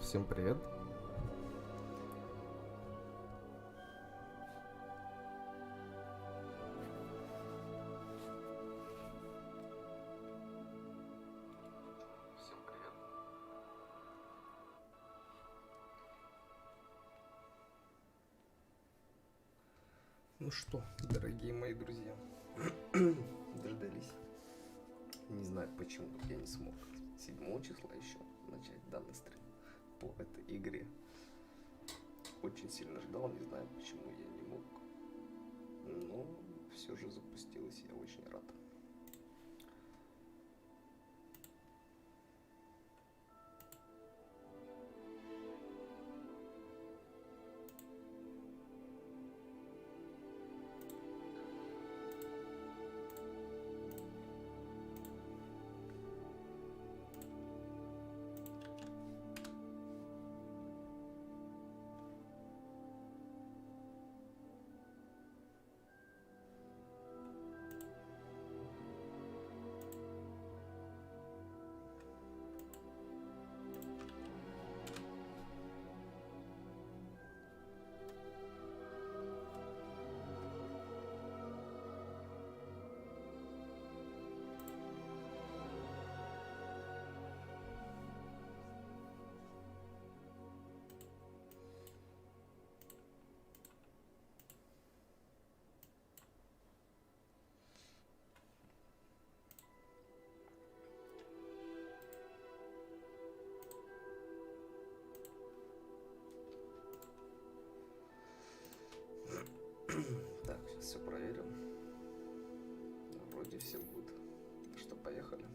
Всем привет! Ну что, дорогие мои друзья, дождались. Не знаю, почему я не смог 7 числа еще начать данный стрим по этой игре. Очень сильно ждал, не знаю, почему я не мог. Но все же запустилось, я очень рад. Так, сейчас все проверим. Вроде все будет. Что, поехали.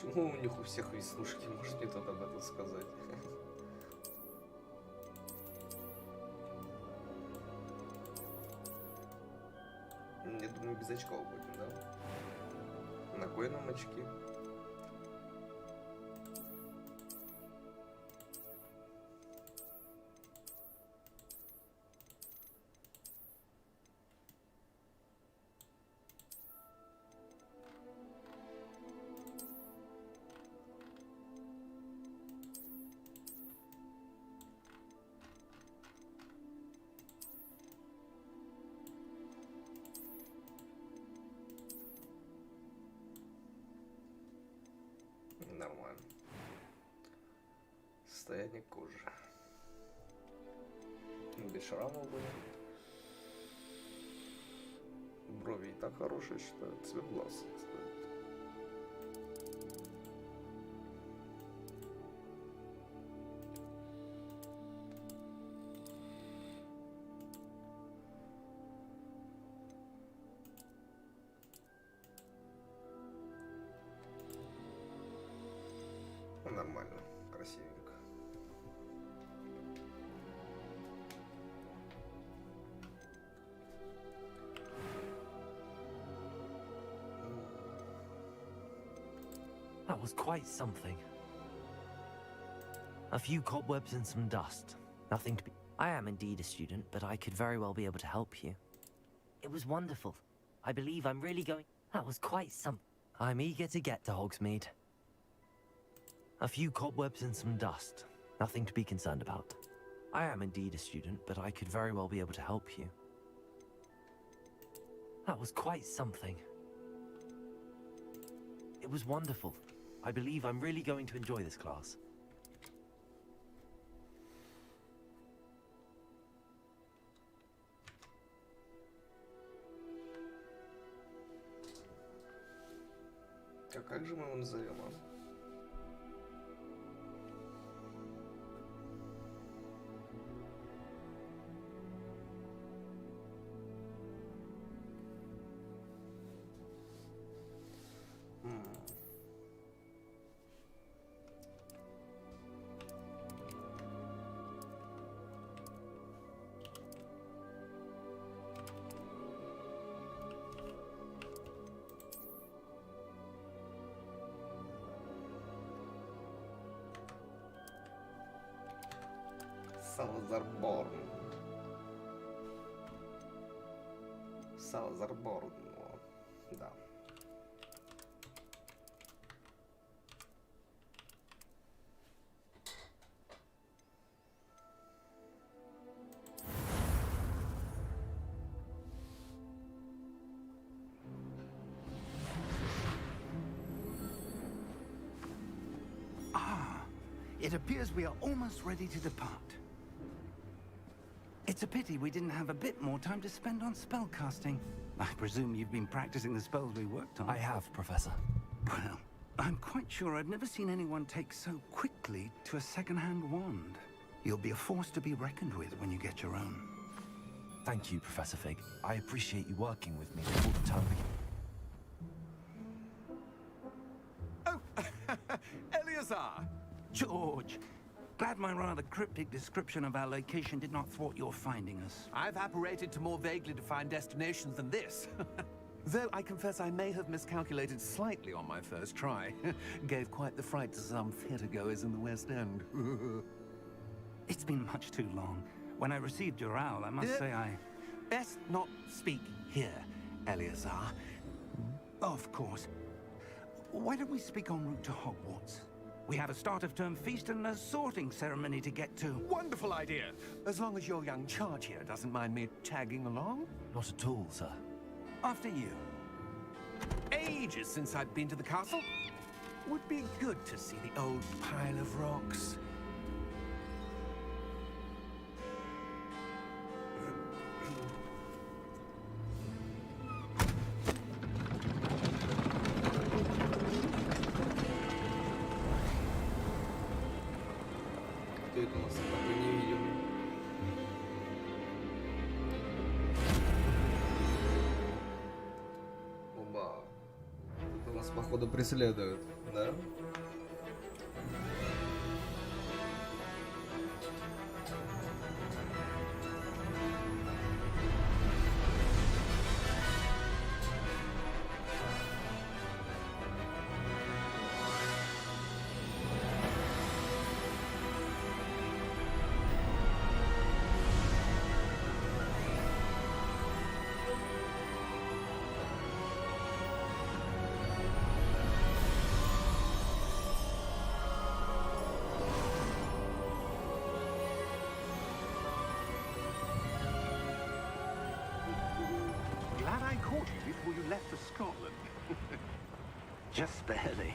Почему у них у всех веснушки? Может, мне кто-то об этом сказать? Я думаю, без очков будем, да? На кой нам очки? Нормально. Состояние кожи. Без шрамов были. Брови и так хорошие, что цвет глаз стоит. Нормально, красивенько. That was quite something. A few cobwebs and some dust. Nothing to be... I am indeed a student, but I could very well be able to help you. It was wonderful. I believe I'm really going... That was quite some... I'm eager to get to Hogsmeade. A few cobwebs and some dust. Nothing to be concerned about. I am indeed a student, but I could very well be able to help you. That was quite something. It was wonderful. I believe I'm really going to enjoy this class. А как же мы его назовем, а? Салазарборн. Салазарборн. Да. It appears we are almost ready to depart. It's a pity we didn't have a bit more time to spend on spellcasting. I presume you've been practicing the spells we worked on. I have, Professor. Well, I'm quite sure I've never seen anyone take so quickly to a second-hand wand. You'll be a force to be reckoned with when you get your own. Thank you, Professor Fig. I appreciate you working with me all the time. Oh, Eleazar! George, glad my rather cryptic description of our location did not thwart your finding us. I've apparated to more vaguely defined destinations than this. Though I confess I may have miscalculated slightly on my first try. Gave quite the fright to some theatre-goers in the West End. It's been much too long. When I received your owl, I must say I... Best not speak here, Eleazar. Of course. Why don't we speak en route to Hogwarts? We have a start-of-term feast and a sorting ceremony to get to. Wonderful idea! As long as your young charge here doesn't mind me tagging along. Not at all, sir. After you. Ages since I've been to the castle. Would be good to see the old pile of rocks. Кто это у нас такой невидимый? Оба. Это у Нас, походу, преследуют, да? Glad I caught you before you left for Scotland. Just barely.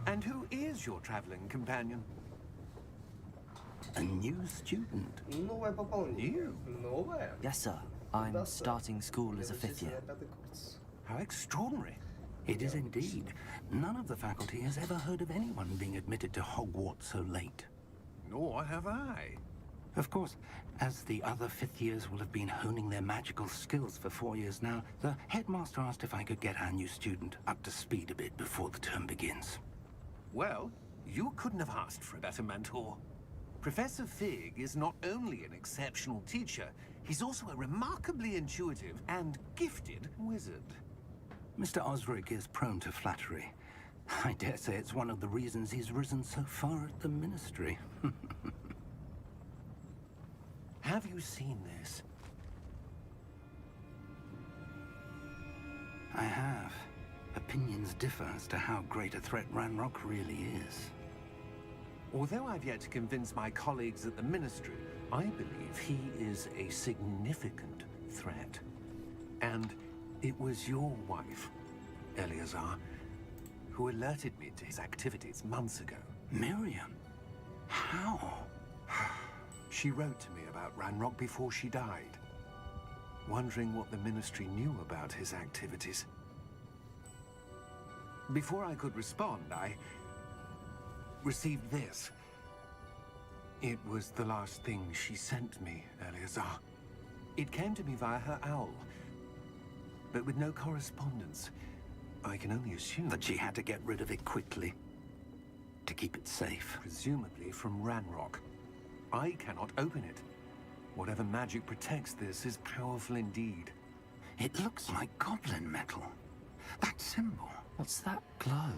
And who is your traveling companion? A new student. Новое пополнение. Новое? Yes, sir. I'm starting school as a fifth year. How extraordinary. It is indeed. None of the faculty has ever heard of anyone being admitted to Hogwarts so late. Nor have I. Of course, as the other fifth years will have been honing their magical skills for 4 years now, the headmaster asked if I could get our new student up to speed a bit before the term begins. Well, you couldn't have asked for a better mentor. Professor Fig is not only an exceptional teacher, he's also a remarkably intuitive and gifted wizard. Mr. Osric is prone to flattery. I dare say it's one of the reasons he's risen so far at the ministry. Have you seen this? I have. Opinions differ as to how great a threat Ranrock really is. Although I've yet to convince my colleagues at the Ministry, I believe he is a significant threat. And it was your wife, Eleazar, who alerted me to his activities months ago. Miriam? How? She wrote to me about Ranrock before she died, wondering what the Ministry knew about his activities. Before I could respond, I received this. It was the last thing she sent me, Eleazar. It came to me via her owl, but with no correspondence. I can only assume That she had to get rid of it quickly, to keep it safe. presumably from Ranrock. I cannot open it. Whatever magic protects this is powerful indeed. It looks like goblin metal. That symbol. What's that glow?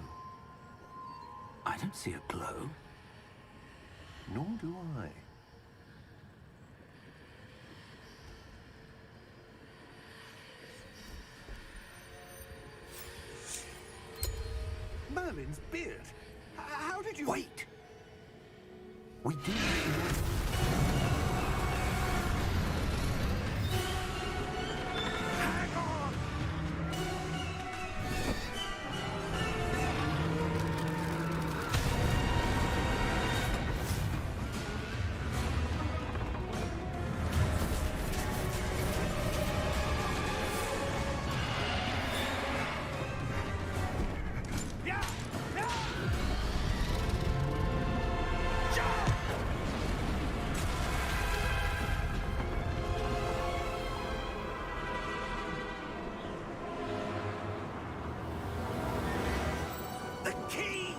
I don't see a glow. Nor do I. Merlin's beard. How did you... Wait! We do. Hang on! Yeah! Yeah! Jump! The key!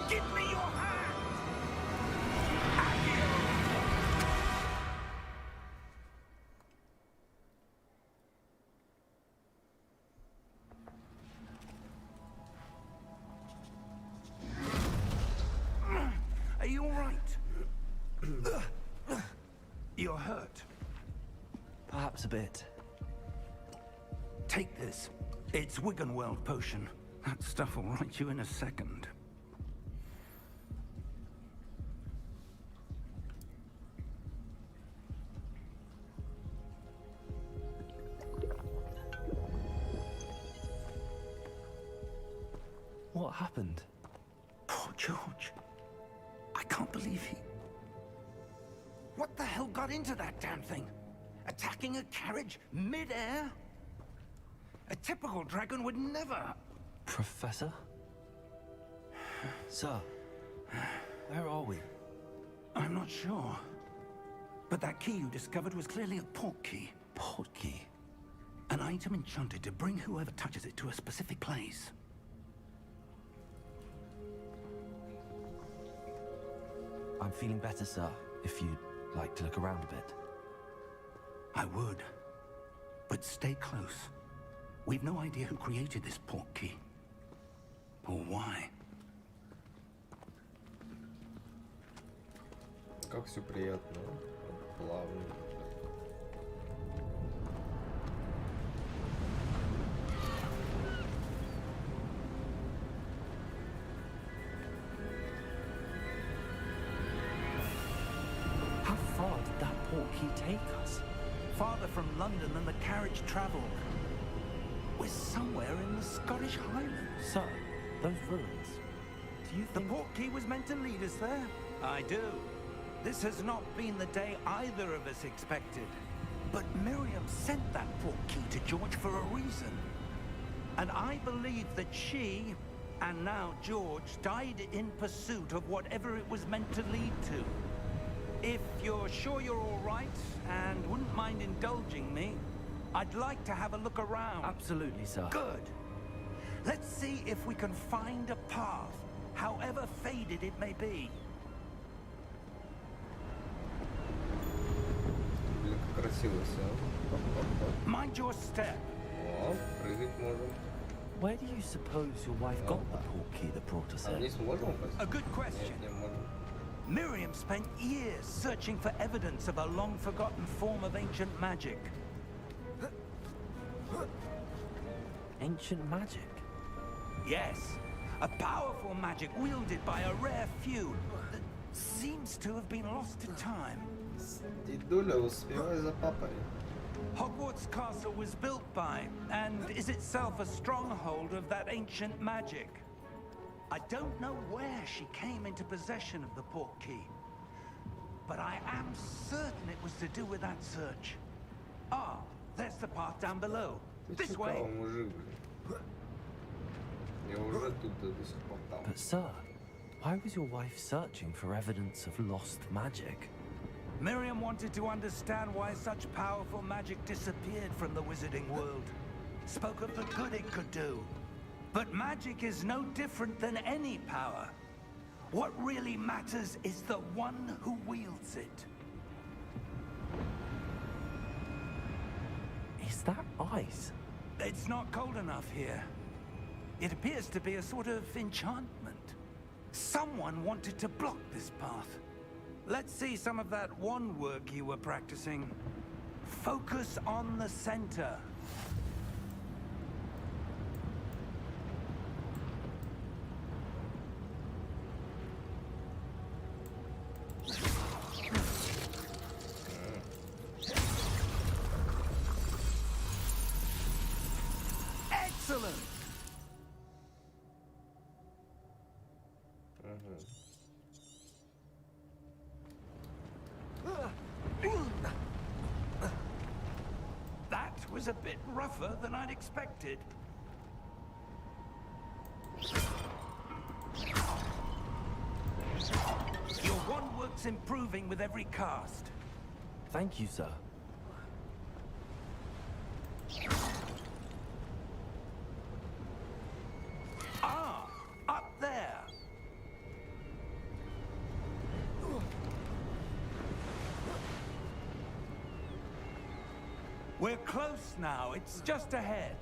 Give me your hand! Are you all right? You're hurt. Perhaps a bit. Take this. It's Wiggenweld potion. That stuff will right you in a second. What happened? Poor George. I can't believe he... What the hell got into that damn thing? Attacking a carriage mid-air? A typical dragon would never... Professor? Sir, where are we? I'm not sure. But that key you discovered was clearly a port key. Port key? An item enchanted to bring whoever touches it to a specific place. I'm feeling better, sir, if you'd like to look around a bit. I would. But stay close. We've no idea who created this portkey. Or why. Как все приятно, плавно. How far did that portkey take us? Farther from London than the carriage traveled. We're somewhere in the Scottish Highlands. Sir, those ruins. Do you The think... portkey was meant to lead us there? I do. This has not been the day either of us expected. But Miriam sent that portkey to George for a reason. And I believe that she, and now George, died in pursuit of whatever it was meant to lead to. If you're sure you're all right, and wouldn't mind indulging me, I'd like to have a look around. Absolutely, sir. Good. Let's see if we can find a path, however faded it may be. Блин, как красиво все. Mind your step. О, прыгать можем. Where do you suppose your wife got the portkey that brought us А here? вниз можем упасть? A good question. Нет, не можем. Miriam spent years searching for evidence of a long-forgotten form of ancient magic. Ancient magic? Yes, a powerful magic wielded by a rare few that seems to have been lost to time. Дедуля, успевай за папой. Hogwarts Castle was built by, and is itself a stronghold of that ancient magic. I don't know where she came into possession of the portkey, but I am certain it was to do with that search. Ah, there's the path down below. Ты This way. чекал, мужик, блин. Я уже тут до сих пор там. But sir, why was your wife searching for evidence of lost magic? Miriam wanted to understand why such powerful magic disappeared from the wizarding world. Spoke of the good it could do. But magic is no different than any power. What really matters is the one who wields it. Is that ice? It's not cold enough here. It appears to be a sort of enchantment. Someone wanted to block this path. Let's see some of that wand work you were practicing. Focus on the center. Excellent! That was a bit rougher than I'd expected. Your wand work's improving with every cast. Thank you, sir. Ah, up there. We're close now. It's just ahead.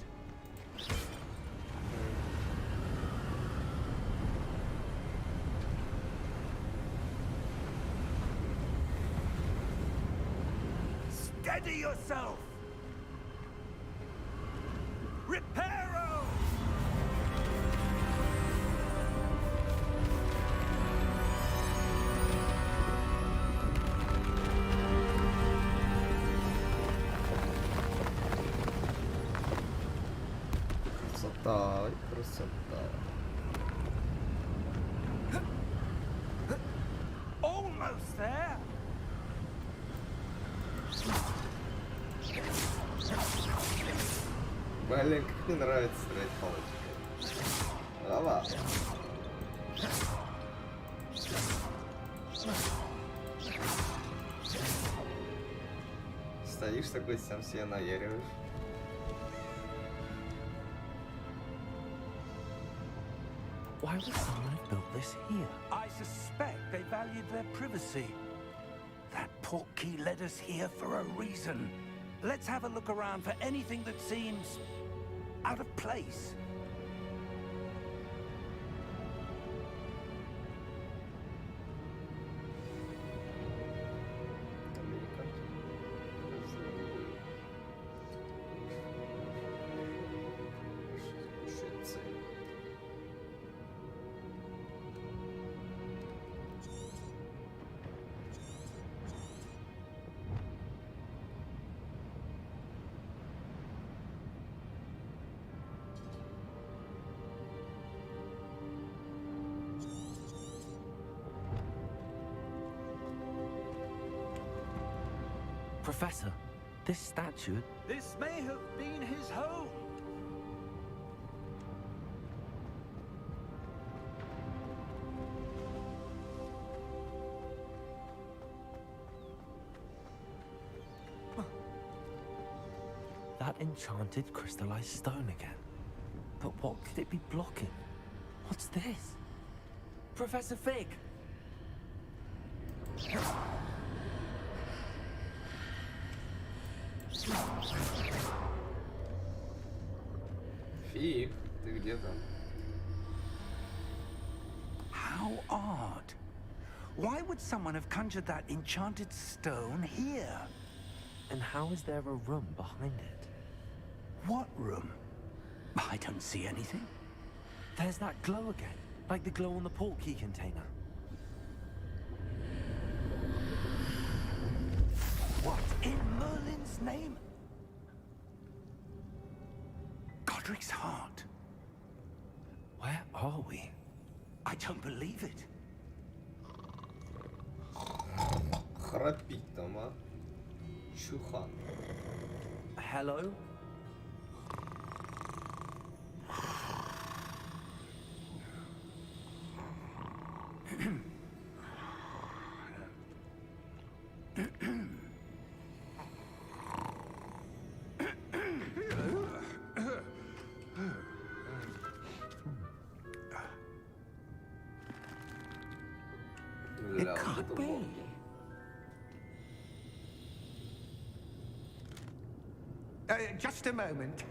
Steady yourself. Reparo! Красота, красота. Almost there. Блин, как мне нравится стрелять палочкой. Давай. Стоишь такой, сам себя наяриваешь. Why would someone have built this here? I suspect they valued their privacy. That portkey led us here for a reason. Let's have a look around for anything that seems out of place. Professor, this statue... This may have been his home. That enchanted crystallized stone again. But what could it be blocking? What's this? Professor Fig! Фиг, ты где там? How odd. Why would someone have conjured that enchanted stone here? And how is there a room behind it? What room? I don't see anything. There's that glow again, like the glow on the portkey container. What in Merlin's name? Godric's heart. Where are we? I don't believe it. Храпить там, а? Чухан. Hello? It can't be. Just a moment.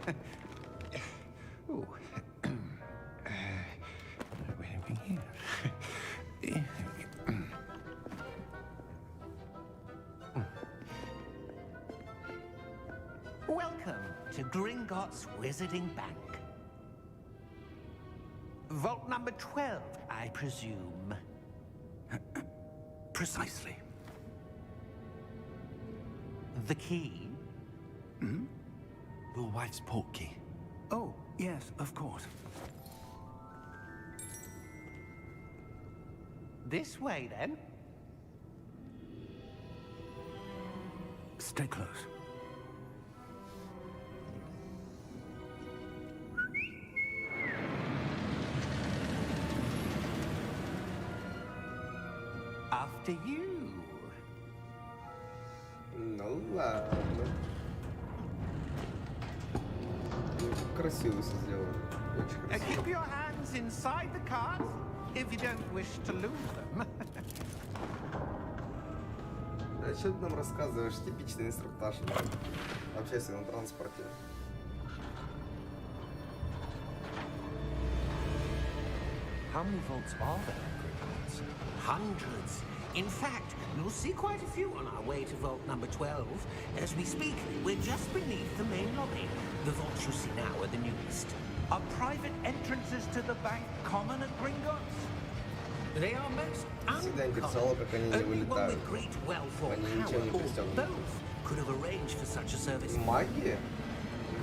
Ooh. Where are we here? Welcome to Gringotts Wizarding Bank. Vault number 12, I presume. Precisely. The key? Your wife's portkey. Oh, yes, of course. This way, then. Stay close. After you. Ну ладно. Красиво все сделали. Очень красиво. Keep your hands inside the cart if you don't wish to lose them. А что ты нам рассказываешь? Типичный инструктаж в общественном транспорте. How many vaults are there in Gringotts? Hundreds. In fact, you'll see quite a few on our way to vault number 12. As we speak, we're just beneath the main lobby. The vaults you see now are the newest. Are private entrances to the bank common at Gringotts? They are most Всегда интересовало, как они не Only one вылетают. with great wealth or Они power, ничем не or пристегнуты. both, could have arranged for such a service. Магия?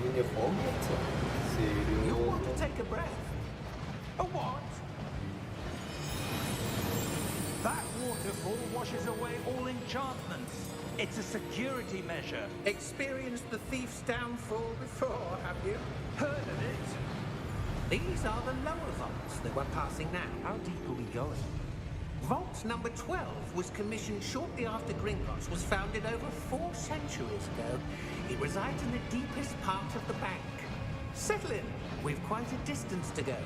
Мне Хогвартса? You'll want to Серьезно? take a breath. A what? That waterfall washes away all enchantments. It's a security measure. Experienced the thief's downfall before, have you? Heard of it? These are the lower vaults that we're passing now. How deep are we going? Vault number 12 was commissioned shortly after Gringotts was founded over 4 centuries ago. It resides in the deepest part of the bank. Settle in. We've quite a distance to go.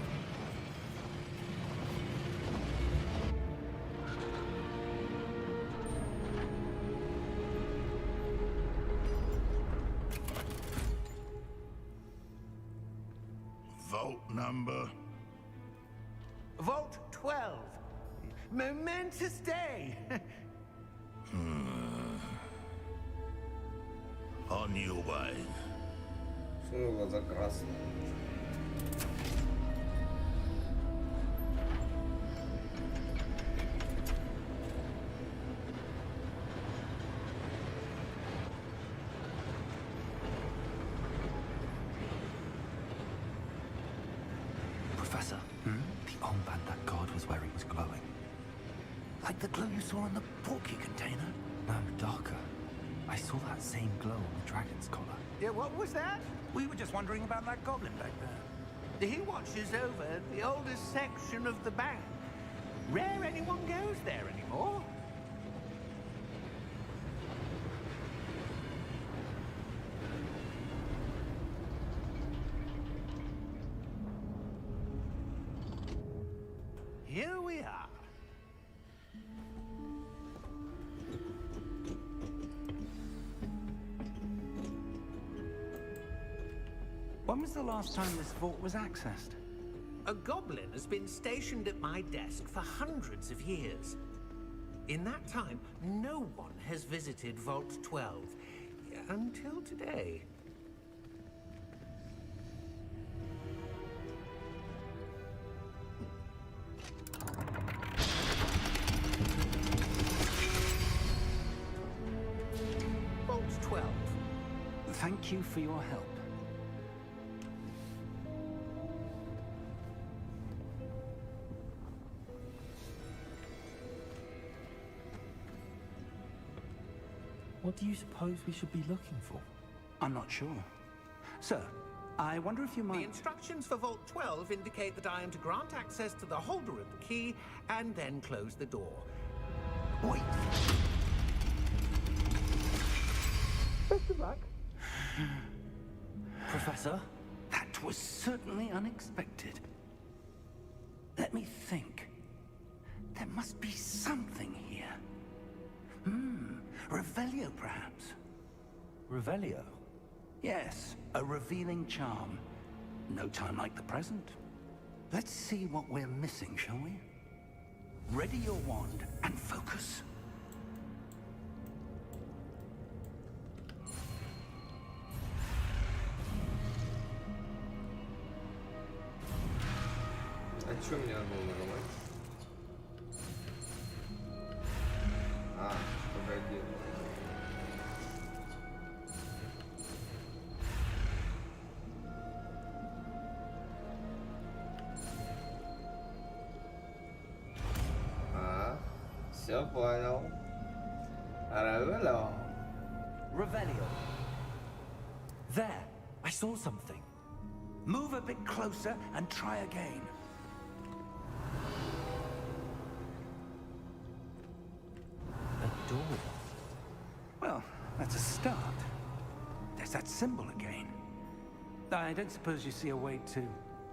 vault number? Vault 12. Momentous day. On your way. Почему глаза красные? Professor, the armband that guard was wearing was glowing. Like the glow you saw in the porky container? No, darker. I saw that same glow on the dragon's collar. Yeah, what was that? We were just wondering about that goblin back there. He watches over the oldest section of the bank. Rare anyone goes there anymore. Here we are. When was the last time this vault was accessed? A goblin has been stationed at my desk for hundreds of years. In that time, no one has visited Vault 12 until today. Vault 12. Thank you for your help. What do you suppose we should be looking for? I'm not sure. Sir, I wonder if you The might... instructions for Vault 12 indicate that I am to grant access to the holder of the key and then close the door. Wait. Best of luck. Professor? That was certainly unexpected. Let me think. There must be something here. Revelio, perhaps? Revelio? Yes, a revealing charm. No time like the present. Let's see what we're missing, shall we? Ready your wand and focus. А что мне надо было нажимать? А, погоди. Все понял. Равело. Revelio. There! I saw something. Move a bit closer and try again. A door. Well, that's a start. There's that symbol again. I don't suppose you see a way to...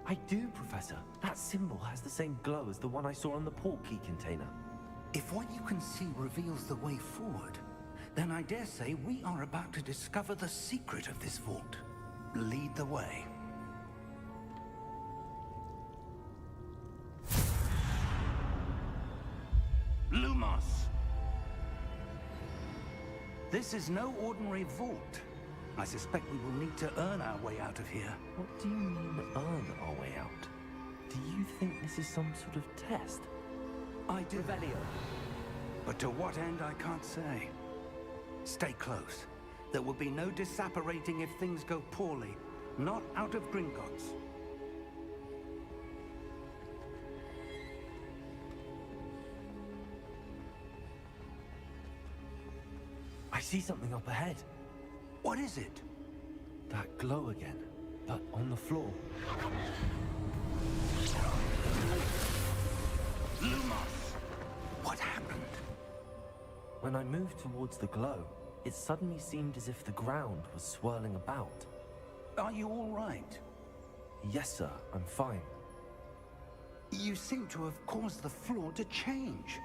I do, Professor. That symbol has the same glow as the one I saw on the port key container. If what you can see reveals the way forward, then I dare say we are about to discover the secret of this vault. Lead the way. Lumos! This is no ordinary vault. I suspect we will need to earn our way out of here. What do you mean, earn our way out? Do you think this is some sort of test? I do. Revelio. But to what end, I can't say. Stay close. There will be no disapparating if things go poorly. Not out of Gringotts. I see something up ahead. What is it? That glow again, but on the floor. Lumos! What happened? When I moved towards the glow, it suddenly seemed as if the ground was swirling about. Are you all right? Yes, sir, I'm fine. You seem to have caused the floor to change.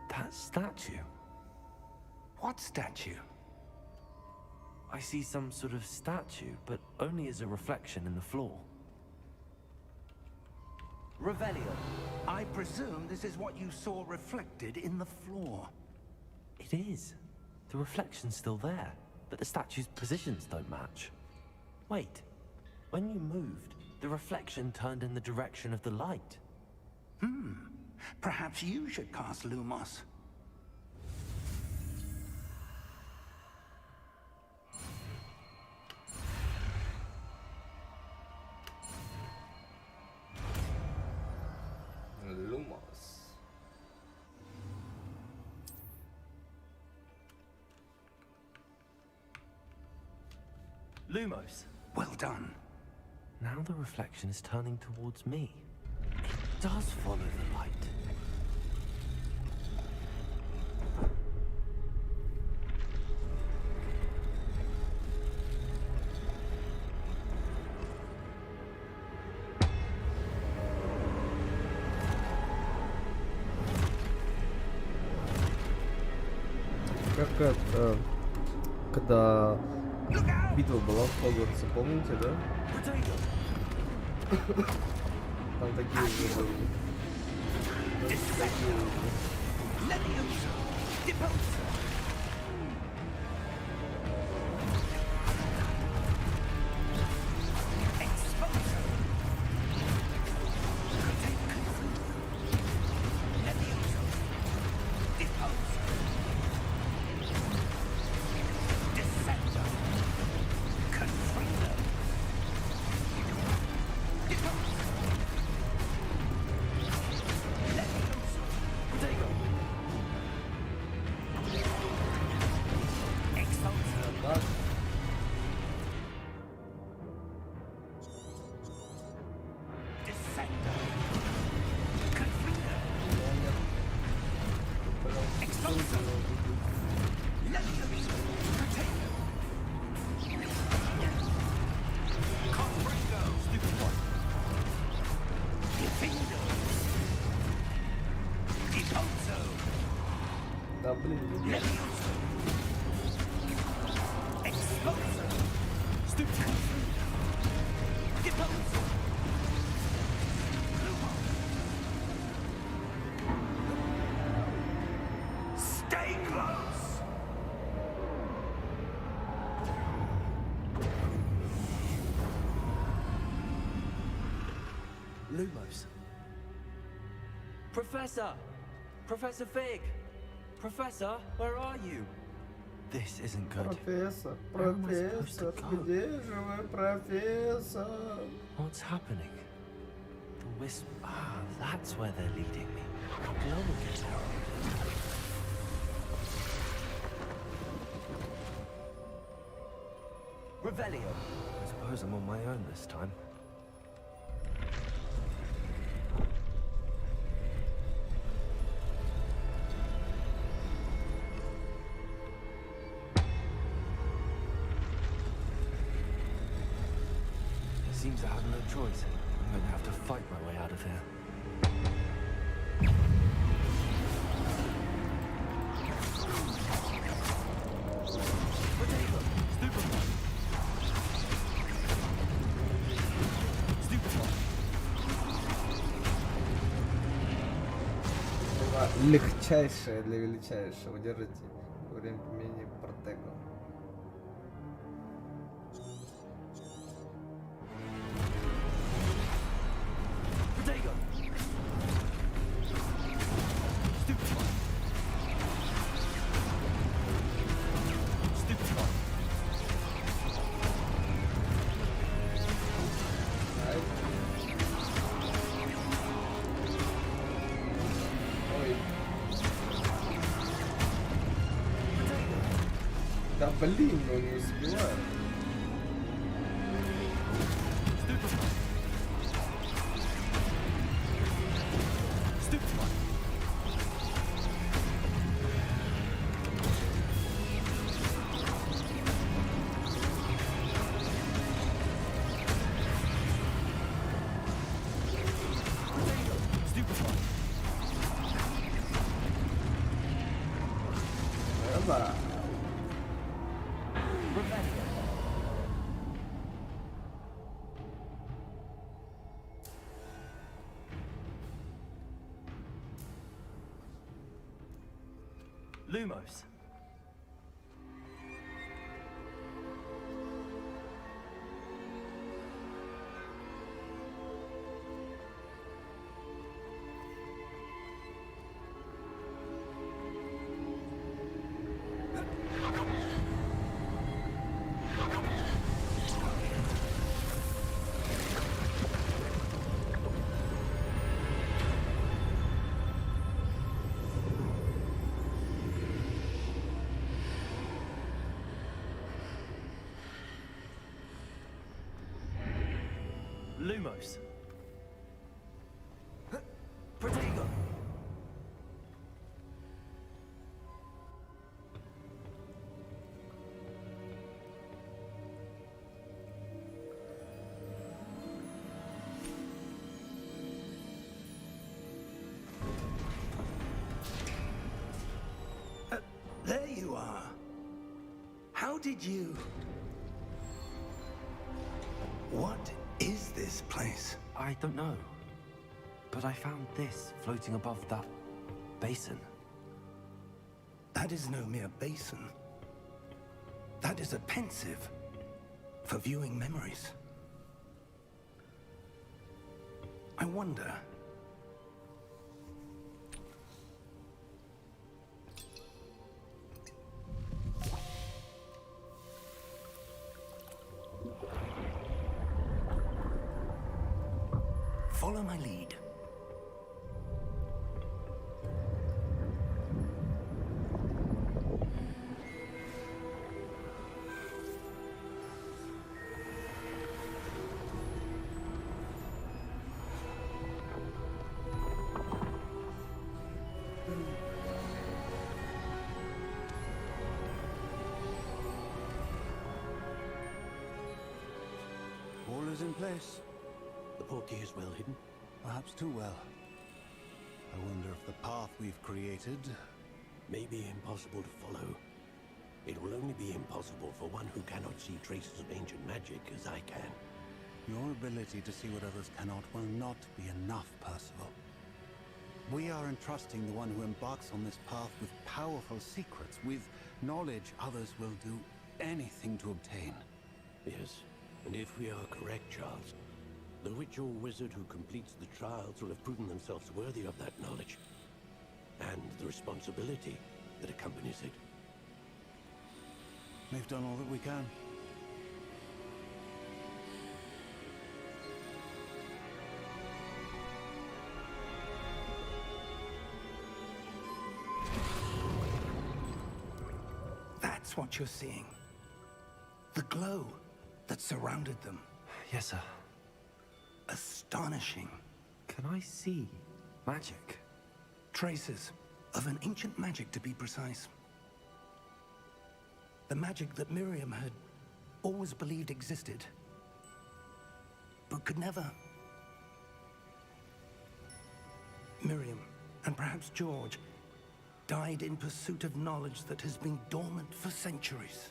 That statue. What statue? I see some sort of statue, but only as a reflection in the floor. Revelio. I presume this is what you saw reflected in the floor. It is. The reflection's still there, but the statue's positions don't match. Wait. When you moved, the reflection turned in the direction of the light. Perhaps you should cast Lumos. Lumos. Lumos. Well done. Now the reflection is turning towards me. It does follow the light. Как это, когда битва была в Хогвартсе, помните, да? Там такие же были. Такие же. Да блин, Stay close. Lumos. Professor! Professor Fig! Professor, where are you? This isn't good. профессор, Where am I supposed to профессор, go? где же вы, профессор? What's happening? The wisp. Ah, that's where they're leading me. Glow again. Revelio. I suppose I'm on my own this time. It seems I have no choice. I'm going to have to fight my way out of here. Легчайшее для величайшего. Держите время применения протека. Да блин, он не успевает. Да. Lumos. Lumos. Protego! There you are. How did you... What is this place? I don't know. But I found this floating above that basin. That is no mere basin. That is a pensive for viewing memories. I wonder... Follow my lead. All is in place. The portkey is well hidden. Perhaps too well. I wonder if the path we've created... May be impossible to follow. It will only be impossible for one who cannot see traces of ancient magic as I can. Your ability to see what others cannot will not be enough, Percival. We are entrusting the one who embarks on this path with powerful secrets, with knowledge others will do anything to obtain. Yes, and if we are correct, Charles, the witch or wizard who completes the trials will have proven themselves worthy of that knowledge, and the responsibility that accompanies it. We've done all that we can. That's what you're seeing. The glow that surrounded them. Yes, sir. Astonishing. Can I see magic? Traces of an ancient magic, to be precise. The magic that Miriam had always believed existed, but could never. Miriam, and perhaps George, died in pursuit of knowledge that has been dormant for centuries.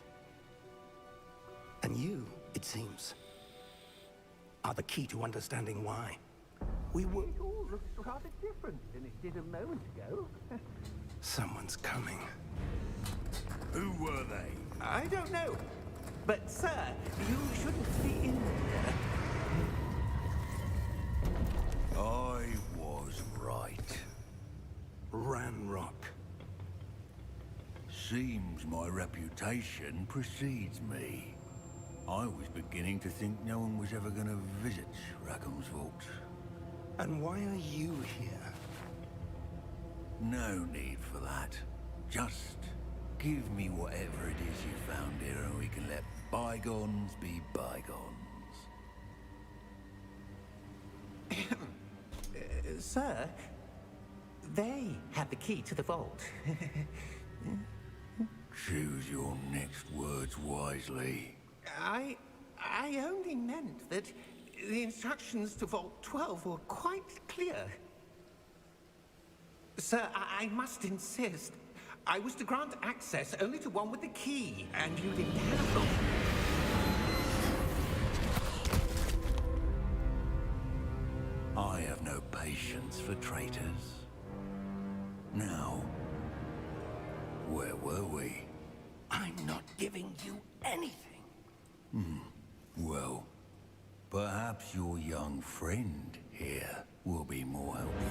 And you, it seems, are the key to understanding why. We were... It all looks rather different than it did a moment ago. Someone's coming. Who were they? I don't know. But, sir, you shouldn't be in there. I was right. Ranrock. Seems my reputation precedes me. I was beginning to think no one was ever going to visit Rackham's vault. And why are you here? No need for that. Just give me whatever it is you found here and we can let bygones be bygones. Sir, they have the key to the vault. Choose your next words wisely. I only meant that the instructions to Vault 12 were quite clear. Sir, I must insist. I was to grant access only to one with the key, and you didn't have them. I have no patience for traitors. Now, Where were we? I'm not giving you anything. Well, perhaps your young friend here will be more helpful.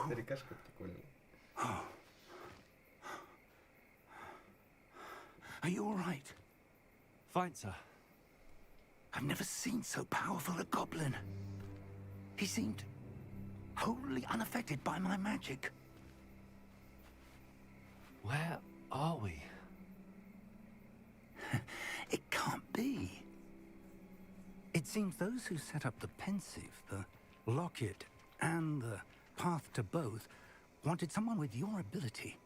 Старикашка прикольный. Are you all right? Fine, sir. I've never seen so powerful a goblin. He seemed wholly unaffected by my magic. Where are we? It can't be. It seems those who set up the pensive, the locket, and the path to both wanted someone with your ability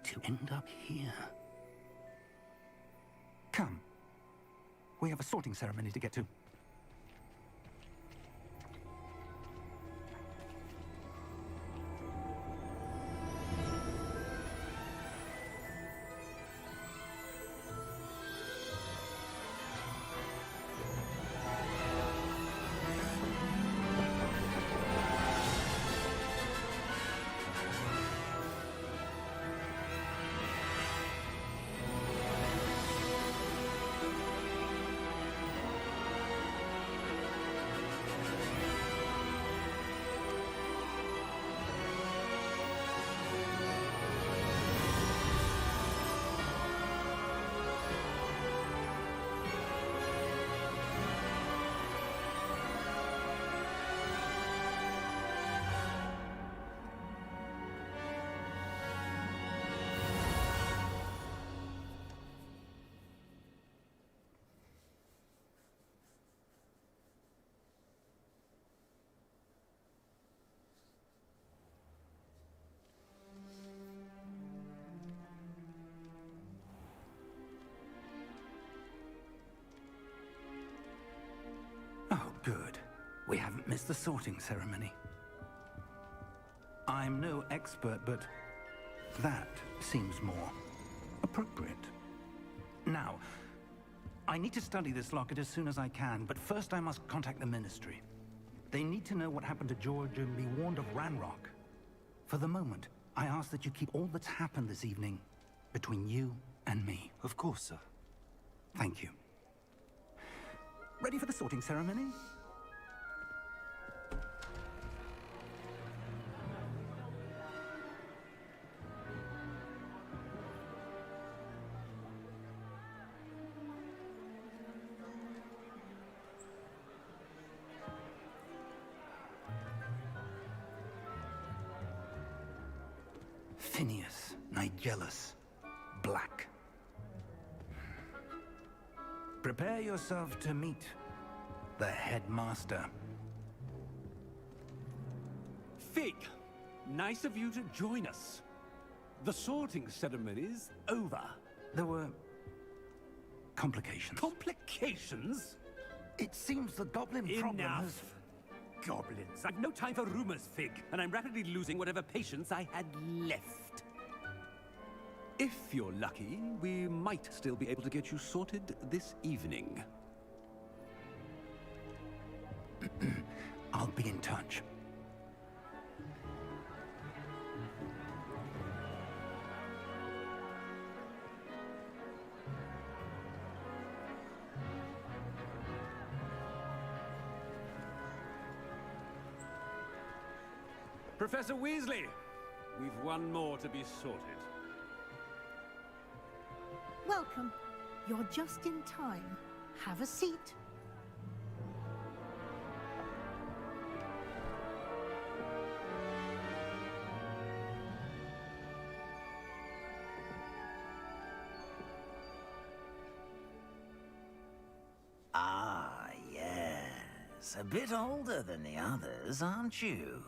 to end up here. Come. We have a sorting ceremony to get to. Oh, good. We haven't missed the sorting ceremony. I'm no expert, but that seems more appropriate. Now, I need to study this locket as soon as I can, but first I must contact the Ministry. They need to know what happened to George and be warned of Ranrock. For the moment, I ask that you keep all that's happened this evening between you and me. Of course, sir. Thank you. Ready for the sorting ceremony? Phineas, Nigellus, Black. Prepare yourself to meet the headmaster. Fig, nice of you to join us. The sorting ceremony's over. There were complications. Complications? It seems the goblin problem has... Enough. Goblins. I've no time for rumors, Fig, and I'm rapidly losing whatever patience I had left. If you're lucky, we might still be able to get you sorted this evening. I'll be in touch. Professor Weasley, we've one more to be sorted. Welcome. You're just in time. Have a seat. Ah, yes. A bit older than the others, aren't you?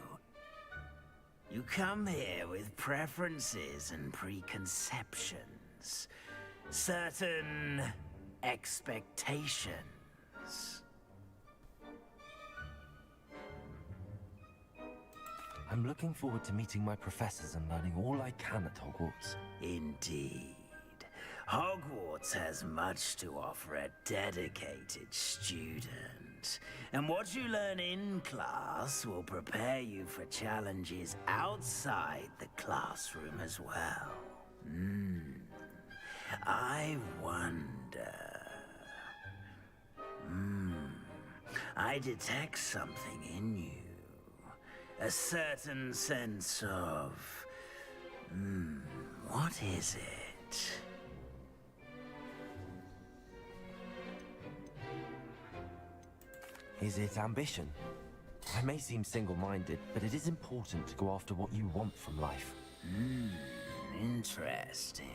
You come here with preferences and preconceptions. Certain expectations. I'm looking forward to meeting my professors and learning all I can at Hogwarts. Indeed. Hogwarts has much to offer a dedicated student. And what you learn in class will prepare you for challenges outside the classroom as well. I wonder... I detect something in you. A certain sense of... what is it? Is it ambition? I may seem single-minded, but it is important to go after what you want from life. Interesting.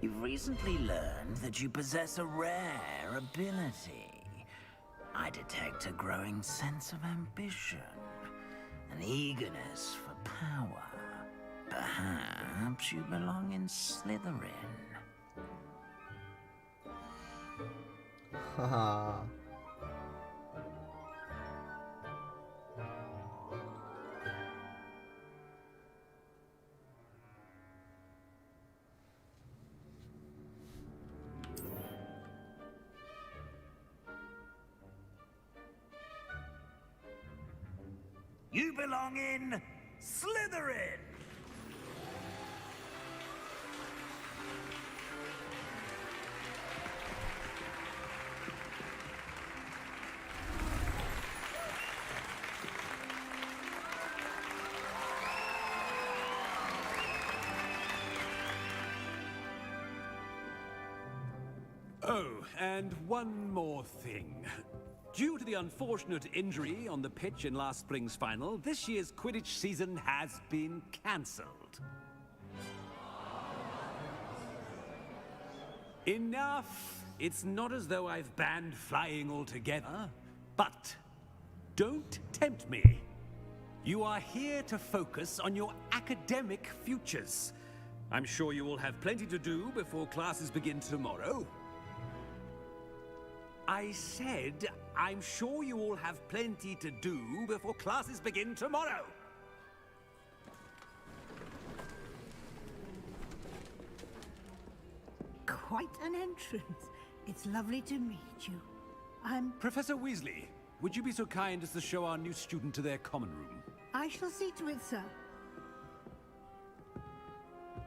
You've recently learned that you possess a rare ability. I detect a growing sense of ambition, an eagerness for power. Perhaps you belong in Slytherin. Haha. You belong in Slytherin! Oh, and one more thing. Due to the unfortunate injury on the pitch in last spring's final, this year's Quidditch season has been cancelled. Enough! It's not as though I've banned flying altogether, but don't tempt me. You are here to focus on your academic futures. I'm sure you will have plenty to do before classes begin tomorrow. I said, I'm sure you all have plenty to do before classes begin tomorrow. Quite an entrance. It's lovely to meet you. I'm... Professor Weasley, would you be so kind as to show our new student to their common room? I shall see to it, sir.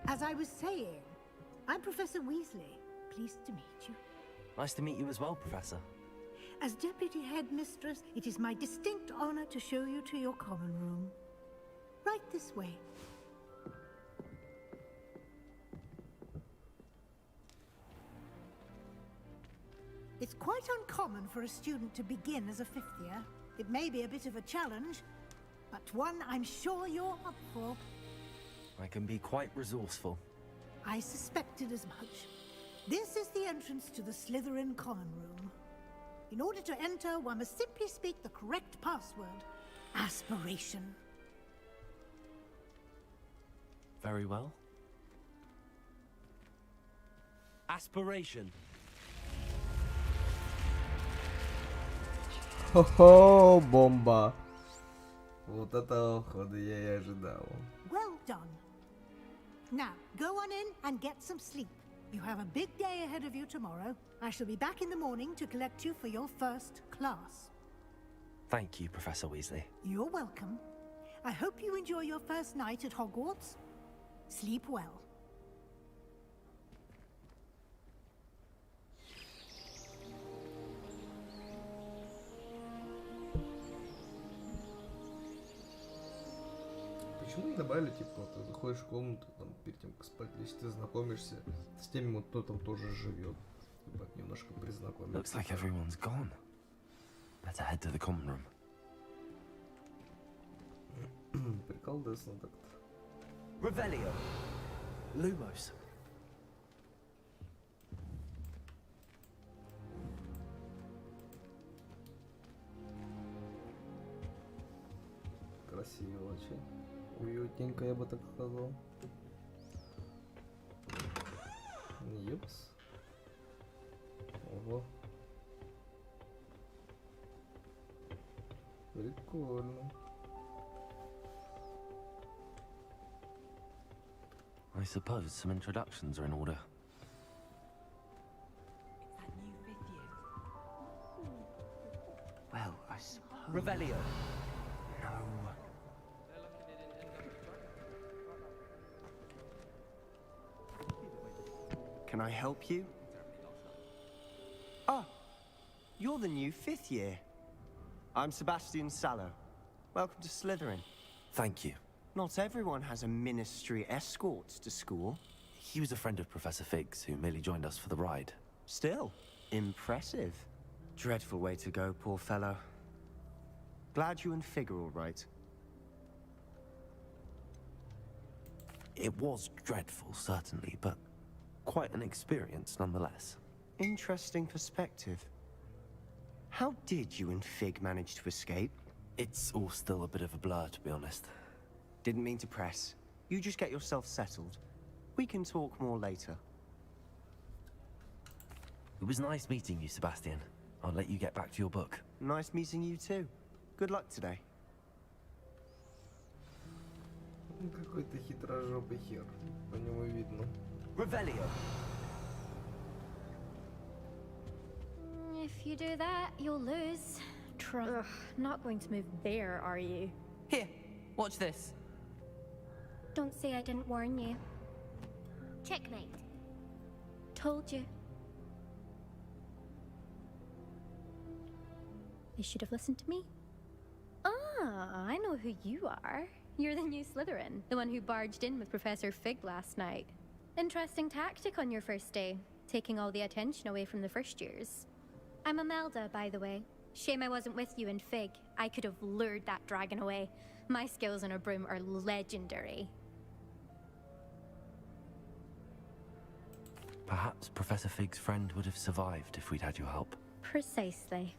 As I was saying, I'm Professor Weasley. Pleased to meet you. Nice to meet you as well, Professor. As Deputy Headmistress, it is my distinct honor to show you to your common room. Right this way. It's quite uncommon for a student to begin as a fifth year. It may be a bit of a challenge, but one I'm sure you're up for. I can be quite resourceful. I suspected as much. This is the entrance to the Slytherin common room. In order to enter, one must simply speak the correct password. Aspiration. Very well. Aspiration. Хо-хо, бомба. Вот этого хода я и ожидал. Well done. Now, go on in and get some sleep. You have a big day ahead of you tomorrow. I shall be back in the morning to collect you for your first class. Thank you, Professor Weasley. You're welcome. I hope you enjoy your first night at Hogwarts. Sleep well. почему не добавили, типа, ты заходишь в комнату, там, перед тем, как спать, если ты знакомишься с теми, вот, кто там тоже живет, типа, немножко признакомиться. Looks like everyone's gone. Better head to the common room. Приколдесно так-то. Revelio. Lumos. Красиво очень. Уютненько, я бы так сказал. Юпс. Ого. Прикольно. I suppose some introductions are in order. Well, I suppose. Revelio. No. Can I help you? Oh, you're the new 5th year. I'm Sebastian Sallow. Welcome to Slytherin. Thank you. Not everyone has a ministry escort to school. He was a friend of Professor Fig's who merely joined us for the ride. Still, impressive. Dreadful way to go, poor fellow. Glad you and Fig are all right. It was dreadful, certainly, but quite an experience nonetheless. Interesting perspective. How did you and Fig manage to escape? It's all still a bit of a blur, to be honest. Didn't mean to press. You just get yourself settled. We can talk more later. It was nice meeting you, Sebastian. I'll let you get back to your book. Nice meeting you too. Good luck today. Какой-то хитрожопый хер. По нему видно. Revelio. If you do that, you'll lose. Ugh, not going to move there, are you? Here, watch this. Don't say I didn't warn you. Checkmate. Told you. You should have listened to me. Ah, I know who you are. You're the new Slytherin, the one who barged in with Professor Fig last night. Interesting tactic on your first day, taking all the attention away from the first years. I'm Imelda, by the way. Shame I wasn't with you in Fig. I could have lured that dragon away. My skills on a broom are legendary. Perhaps Professor Fig's friend would have survived if we'd had your help. Precisely.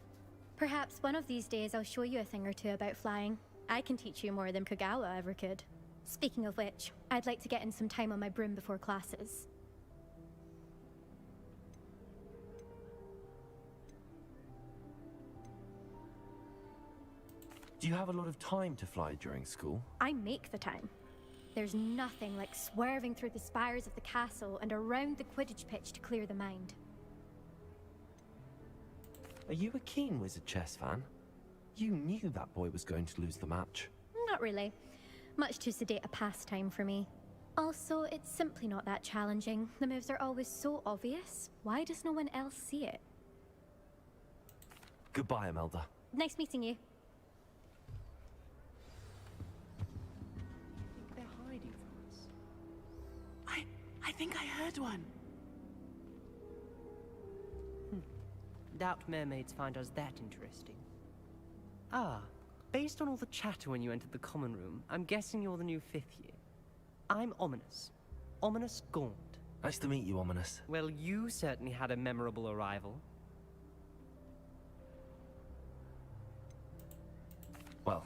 Perhaps one of these days I'll show you a thing or two about flying. I can teach you more than Kogawa ever could. Speaking of which, I'd like to get in some time on my broom before classes. Do you have a lot of time to fly during school? I make the time. There's nothing like swerving through the spires of the castle and around the Quidditch pitch to clear the mind. Are you a keen Wizard chess fan? You knew that boy was going to lose the match. Not really. Much too sedate a pastime for me. Also, it's simply not that challenging. The moves are always so obvious. Why does no one else see it? Goodbye, Imelda. Nice meeting you. They're hiding from us. I think I heard one. Doubt mermaids find us that interesting. Ah, based on all the chatter when you entered the common room, I'm guessing you're the new 5th year. I'm Ominous. Ominous Gaunt. Nice to meet you, Ominous. Well, you certainly had a memorable arrival. Well,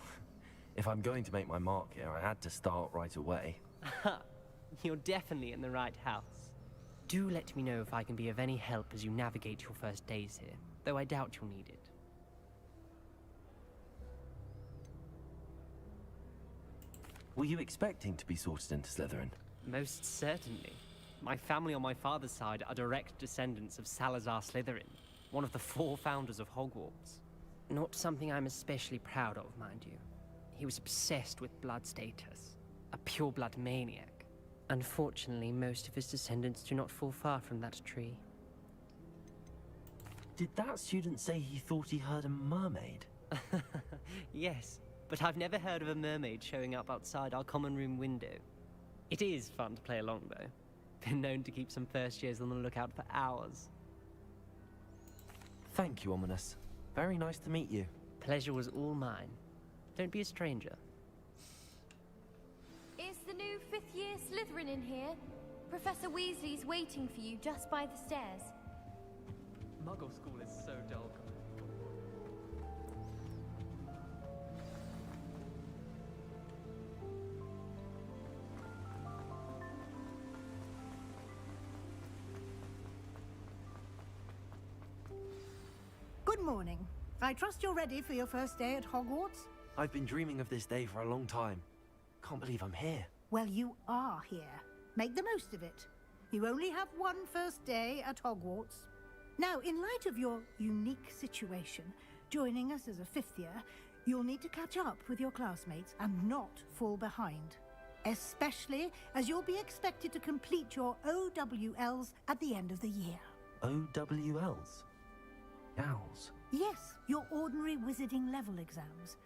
if I'm going to make my mark here, I had to start right away. You're definitely in the right house. Do let me know if I can be of any help as you navigate your first days here, though I doubt you'll need it. Were you expecting to be sorted into Slytherin? Most certainly. My family on my father's side are direct descendants of Salazar Slytherin, one of the 4 founders of Hogwarts. Not something I'm especially proud of, mind you. He was obsessed with blood status, a pure-blood maniac. Unfortunately, most of his descendants do not fall far from that tree. Did that student say he thought he heard a mermaid? Yes, but I've never heard of a mermaid showing up outside our common room window. It is fun to play along, though. Been known to keep some first years on the lookout for hours. Thank you, Ominous. Very nice to meet you. Pleasure was all mine. Don't be a stranger. Is the new fifth-year Slytherin in here? Professor Weasley's waiting for you just by the stairs. Muggle school is so dull. Good morning. I trust you're ready for your first day at Hogwarts? I've been dreaming of this day for a long time. Can't believe I'm here. Well, you are here. Make the most of it. You only have one first day at Hogwarts. Now, in light of your unique situation, joining us as a fifth year, you'll need to catch up with your classmates and not fall behind. Especially as you'll be expected to complete your OWLs at the end of the year. OWLs? Owls? Yes, your ordinary wizarding level exams.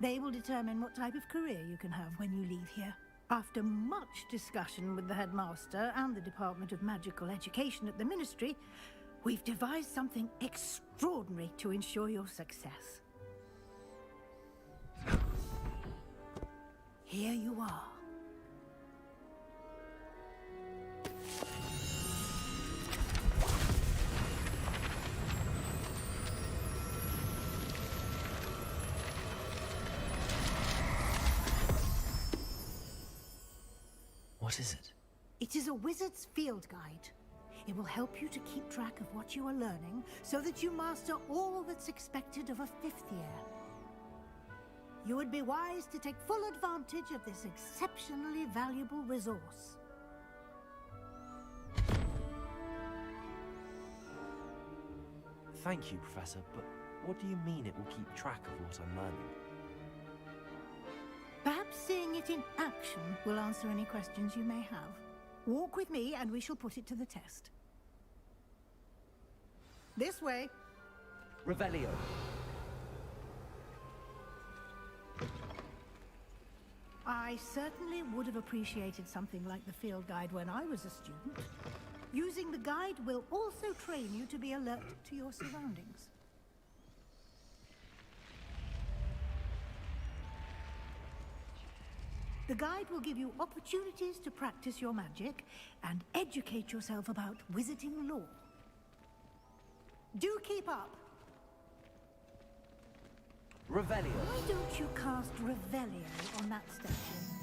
They will determine what type of career you can have when you leave here. After much discussion with the headmaster and the Department of Magical Education at the Ministry, we've devised something extraordinary to ensure your success. Here you are. What is it? It is a wizard's field guide. It will help you to keep track of what you are learning so that you master all that's expected of a fifth year. You would be wise to take full advantage of this exceptionally valuable resource. Thank you, Professor, but what do you mean it will keep track of what I'm learning? Perhaps seeing it in action will answer any questions you may have. Walk with me and we shall put it to the test. This way. Revelio. I certainly would have appreciated something like the field guide when I was a student. Using the guide will also train you to be alert to your surroundings. The guide will give you opportunities to practice your magic and educate yourself about wizarding lore. Do keep up! Revelio. Why don't you cast Revelio on that statue?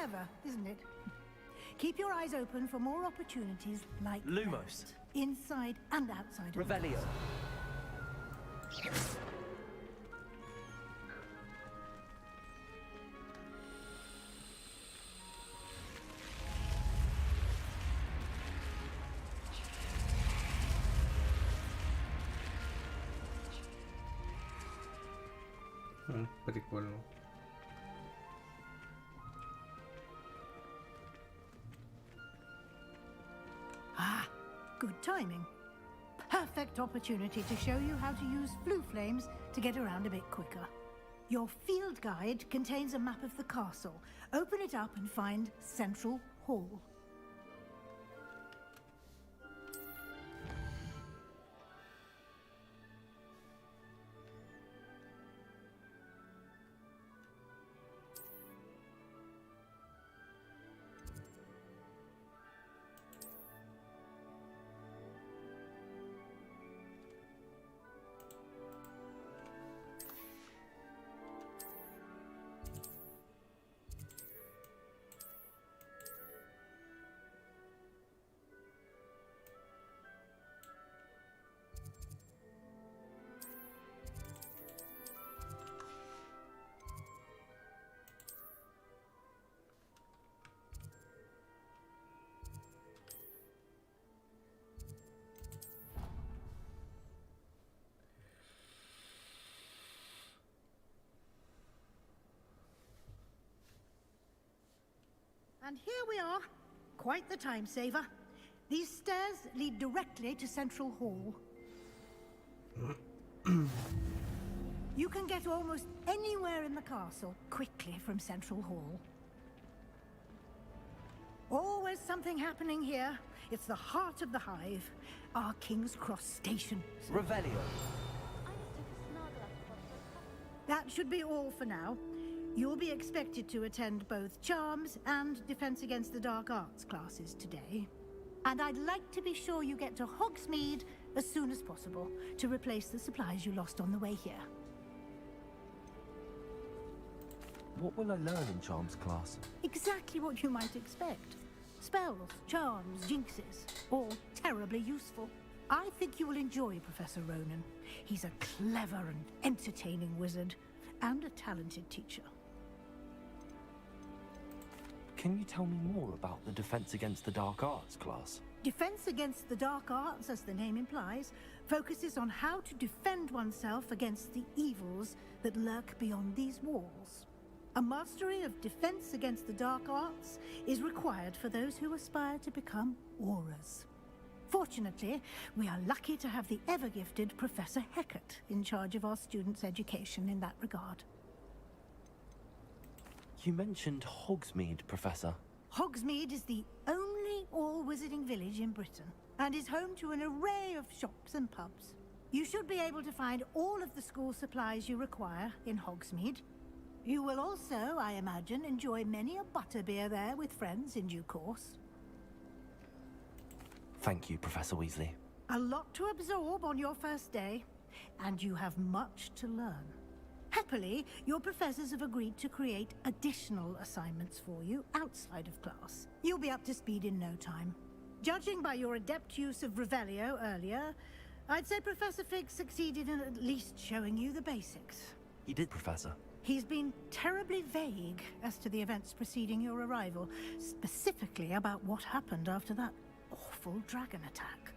clever, isn't it? Keep your eyes open for more opportunities like Lumos. that, inside and outside of the Revelio. Прикольно. Ah, good timing. Perfect opportunity to show you how to use flue flames to get around a bit quicker. Your field guide contains a map of the castle. Open it up and find Central Hall. And here we are. Quite the time saver. These stairs lead directly to Central Hall. You can get almost anywhere in the castle quickly from Central Hall. Always something happening here. It's the heart of the hive. Our King's Cross station. Revelio. That should be all for now. You'll be expected to attend both Charms and Defense Against the Dark Arts classes today. And I'd like to be sure you get to Hogsmeade as soon as possible to replace the supplies you lost on the way here. What will I learn in Charms class? Exactly what you might expect. Spells, charms, jinxes, all terribly useful. I think you will enjoy Professor Ronan. He's a clever and entertaining wizard, and a talented teacher. Can you tell me more about the Defense Against the Dark Arts class? Defense Against the Dark Arts, as the name implies, focuses on how to defend oneself against the evils that lurk beyond these walls. A mastery of Defense Against the Dark Arts is required for those who aspire to become Aurors. Fortunately, we are lucky to have the ever-gifted Professor Hecat in charge of our students' education in that regard. You mentioned Hogsmeade, Professor. Hogsmeade is the only all-wizarding village in Britain, and is home to an array of shops and pubs. You should be able to find all of the school supplies you require in Hogsmeade. You will also, I imagine, enjoy many a butterbeer there with friends in due course. Thank you, Professor Weasley. A lot to absorb on your first day, and you have much to learn. Happily, your professors have agreed to create additional assignments for you outside of class. You'll be up to speed in no time. Judging by your adept use of Revelio earlier, I'd say Professor Fig succeeded in at least showing you the basics. He did, Professor. He's been terribly vague as to the events preceding your arrival, specifically about what happened after that awful dragon attack.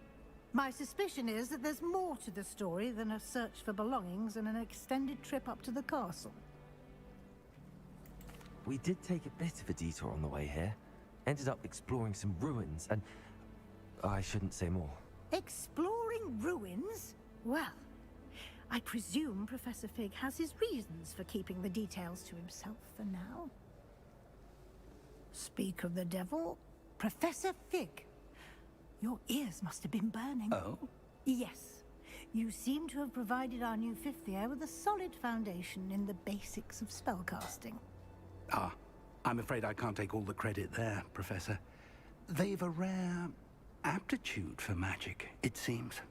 My suspicion is that there's more to the story than a search for belongings and an extended trip up to the castle. We did take a bit of a detour on the way here. Ended up exploring some ruins and... I shouldn't say more. Exploring ruins? Well, I presume Professor Fig has his reasons for keeping the details to himself for now. Speak of the devil, Professor Fig. Your ears must have been burning. Oh? Yes. You seem to have provided our new fifth year with a solid foundation in the basics of spellcasting. Ah, I'm afraid I can't take all the credit there, Professor. They've a rare aptitude for magic, it seems.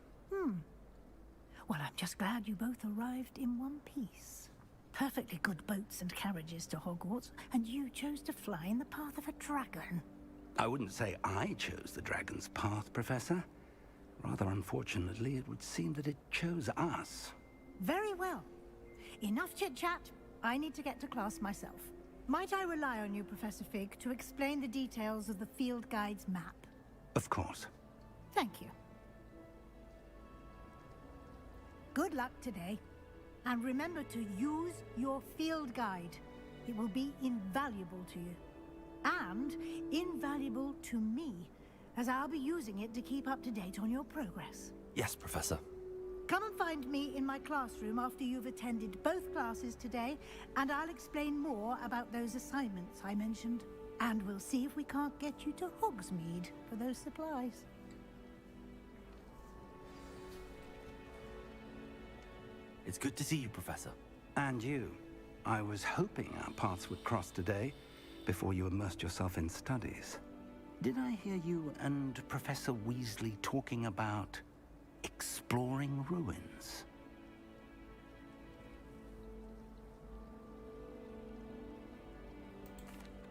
Well, I'm just glad you both arrived in one piece. perfectly good boats and carriages to Hogwarts, and you chose to fly in the path of a dragon. I wouldn't say I chose the dragon's path, Professor. Rather unfortunately, it would seem that it chose us. Very well. Enough chit-chat. I need to get to class myself. Might I rely on you, Professor Fig, to explain the details of the field guide's map? Of course. Thank you. Good luck today. And remember to use your field guide. It will be invaluable to you. And invaluable to me, as I'll be using it to keep up to date on your progress. Yes, Professor. Come and find me in my classroom after you've attended both classes today, and I'll explain more about those assignments I mentioned. And we'll see if we can't get you to Hogsmeade for those supplies. It's good to see you, Professor. And you. I was hoping our paths would cross today, before you immersed yourself in studies. Did I hear you and Professor Weasley talking about exploring ruins?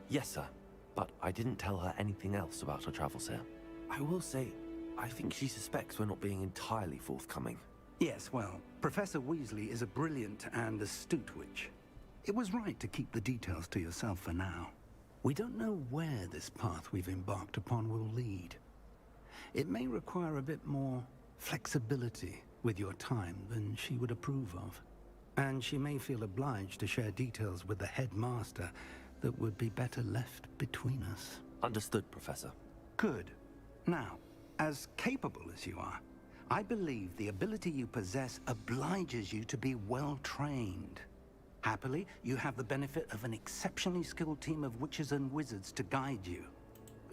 Yes, sir. But I didn't tell her anything else about our travels here. I will say, I think she suspects we're not being entirely forthcoming. Yes, well, Professor Weasley is a brilliant and astute witch. It was right to keep the details to yourself for now. We don't know where this path we've embarked upon will lead. It may require a bit more flexibility with your time than she would approve of. And she may feel obliged to share details with the headmaster that would be better left between us. Understood, Professor. Good. Now, as capable as you are, I believe the ability you possess obliges you to be well trained. Happily, you have the benefit of an exceptionally skilled team of witches and wizards to guide you.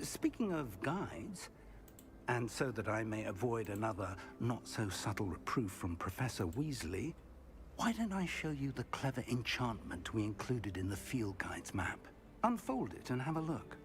Speaking of guides, and so that I may avoid another not-so-subtle reproof from Professor Weasley, why don't I show you the clever enchantment we included in the field guide's map? Unfold it and have a look.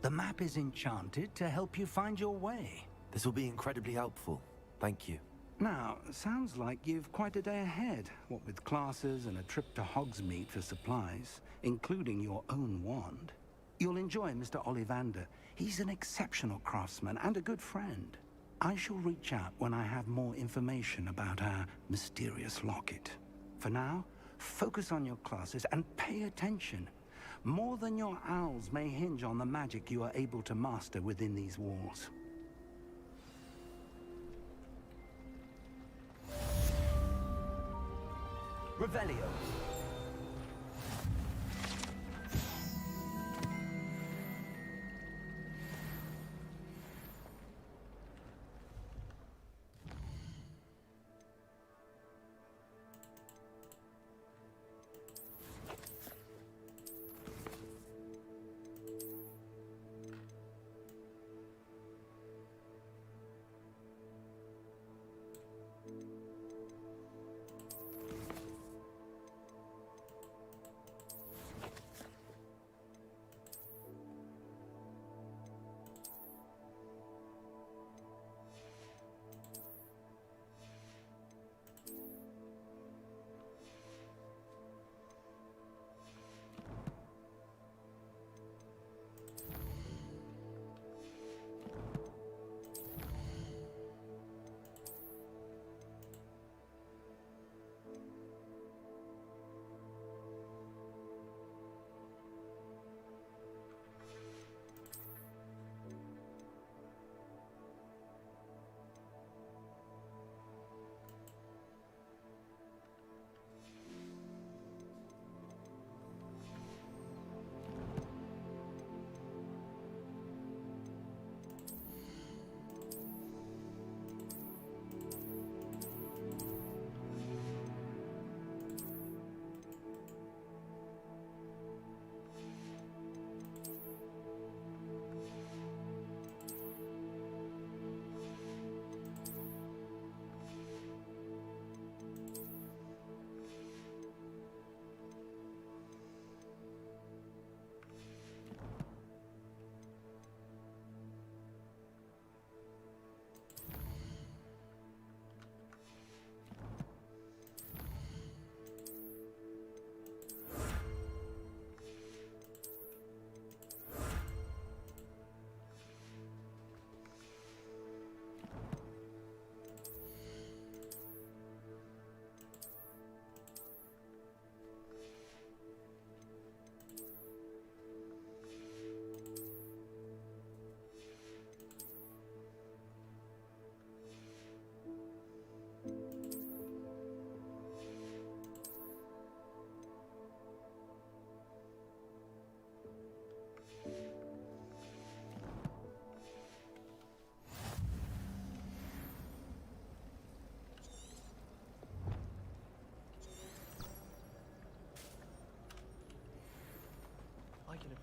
The map is enchanted to help you find your way. This will be incredibly helpful. Thank you. Now, sounds like you've quite a day ahead, what with classes and a trip to Hogsmeade for supplies, including your own wand. You'll enjoy Mr. Ollivander. He's an exceptional craftsman and a good friend. I shall reach out when I have more information about our mysterious locket. For now, focus on your classes and pay attention. More than your owls may hinge on the magic you are able to master within these walls. Revelio.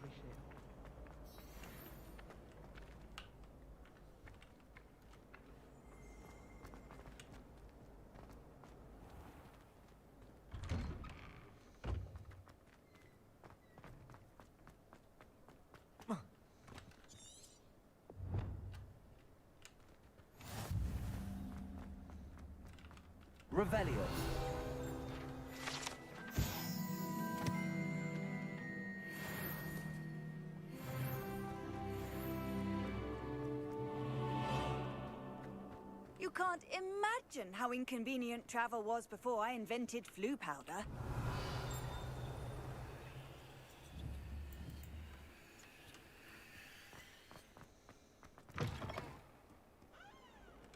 appreciate it. Revelio. You can't imagine how inconvenient travel was before I invented flu powder.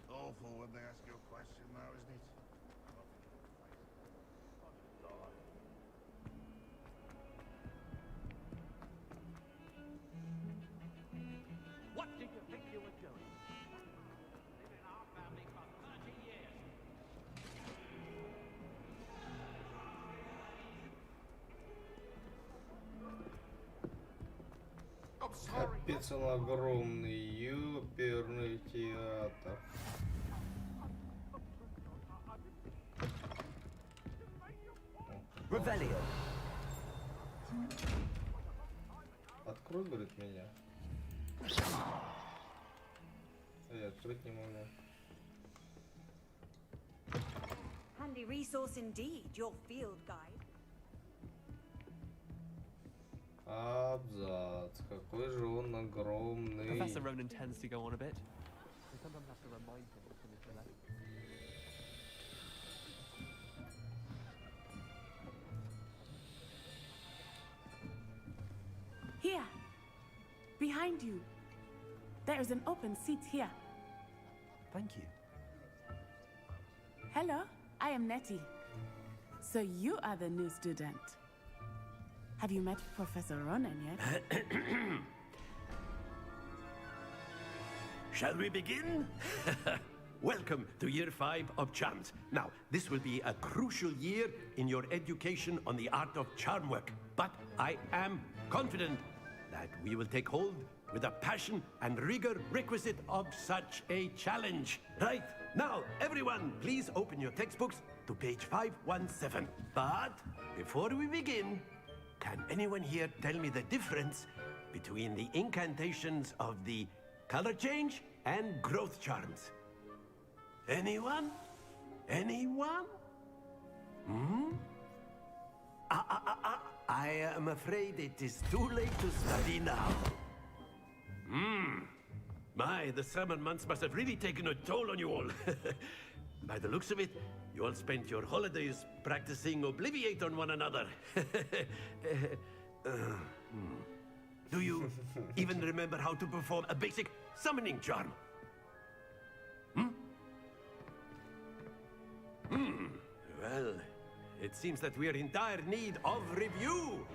Awful when they ask you a question now, isn't it? What did you think you were doing? Lived in our family for 30 years. Капец, он огромный, ёперный театр. Revelio. Открой, говорит, меня. Я открыть не могу. Handy resource indeed, your field guide. Абзац, какой же он огромный. Professor Ronan tends to go on a bit. We sometimes have to remind him of some of the lessons. Here, behind you. There is an open seat here. Thank you. Hello, I am Nettie. So you are the new student. Have you met Professor Ronan yet? Shall we begin? Welcome to Year 5 of Charms. Now, this will be a crucial year in your education on the art of charm work. But I am confident that we will take hold with the passion and rigor requisite of such a challenge. Right, now, everyone, please open your textbooks to page 517. But before we begin, can anyone here tell me the difference between the incantations of the color change and growth charms? Anyone? Anyone? Hmm? I am afraid it is too late to study now. My, the summer months must have really taken a toll on you all. By the looks of it, you all spent your holidays practicing Obliviate on one another. Do you even remember how to perform a basic summoning charm? Well, it seems that we are in dire need of review.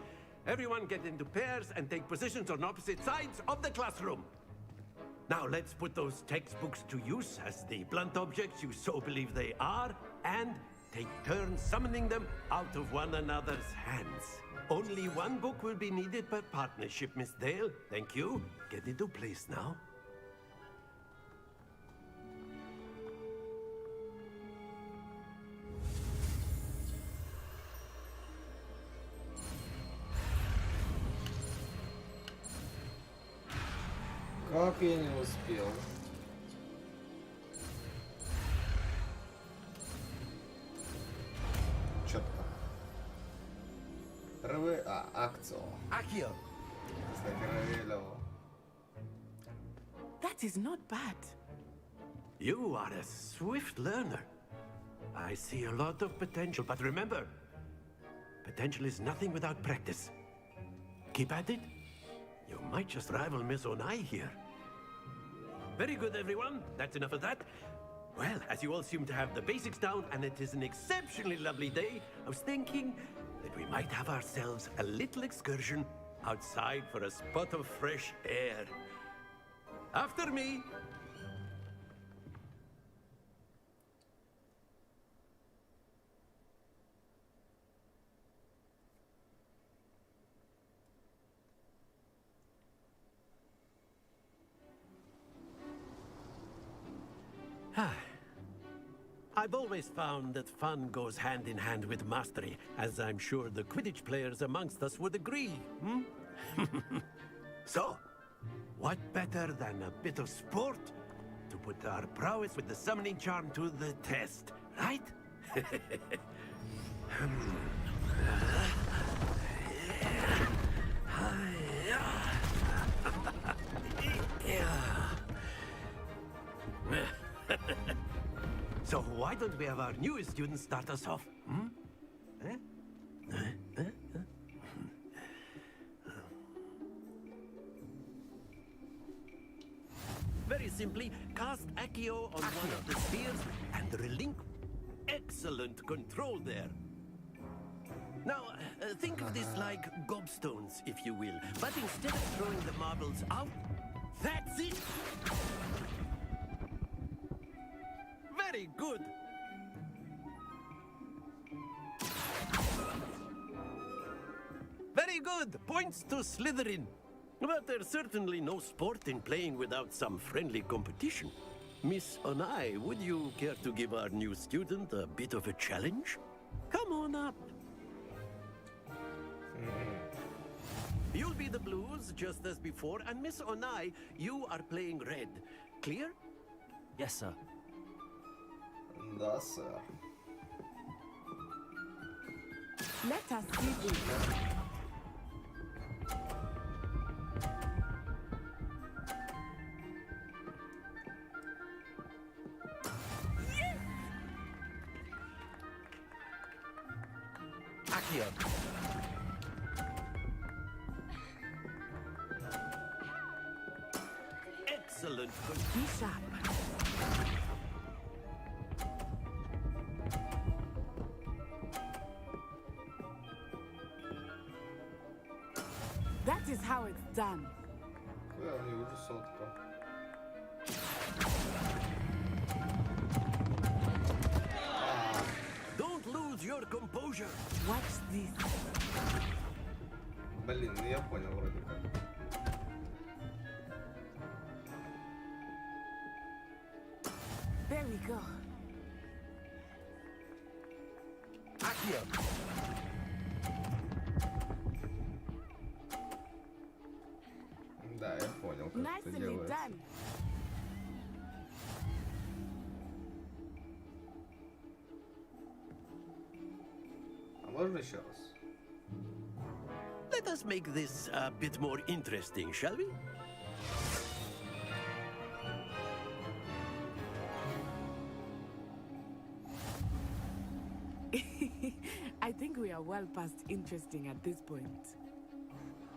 Everyone get into pairs and take positions on opposite sides of the classroom. Now let's put those textbooks to use as the blunt objects you so believe they are, and take turns summoning them out of one another's hands. Only one book will be needed per partnership, Miss Dale. Thank you. Get into place now. Как я не успел? Четко. Акцио. Акио. That is not bad. You are a swift learner. I see a lot of potential, but remember, potential is nothing without practice. Keep at it. You might just rival Miss Onai here. Very good, everyone. That's enough of that. Well, as you all seem to have the basics down, and it is an exceptionally lovely day, I was thinking that we might have ourselves a little excursion outside for a spot of fresh air. After me. I've always found that fun goes hand in hand with mastery, as I'm sure the Quidditch players amongst us would agree, hmm? So, what better than a bit of sport to put our prowess with the summoning charm to the test, right? So why don't we have our newest student start us off? Hmm? Very simply, cast Accio on one of the spheres and relinquish. Excellent control there. Now, think of this like gobstones, if you will. But instead of throwing the marbles out, that's it! Very good! Very good! Points to Slytherin. But there's certainly no sport in playing without some friendly competition. Miss Onai, would you care to give our new student a bit of a challenge? Come on up. You'll be the blues, just as before, and Miss Onai, you are playing red. Clear? Yes, sir. Да, сэр. Let us see this. Accio. Excellent. Be sharp. That is how it's done. Я не вижу сотку. Don't lose your composure. Watch this. Блин, ну я понял вроде как. There we go. Accio. Да, я понял, как это Nicely делается. done. А можно еще раз? Let us make this a bit more interesting, shall we? I think we are well past interesting at this point.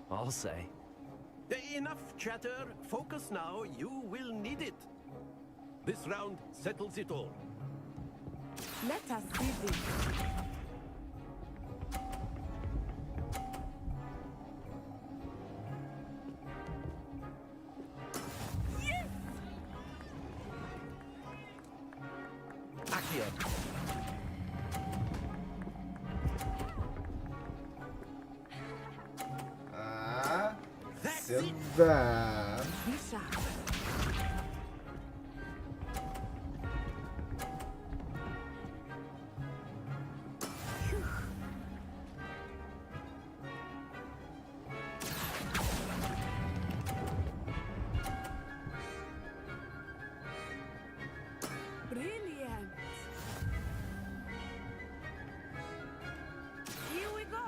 I'll say. Enough chatter. Focus now. You will need it. This round settles it all. Let us see this. Yes! Accio. Сюда. Be sharp. Brilliant. Here we go.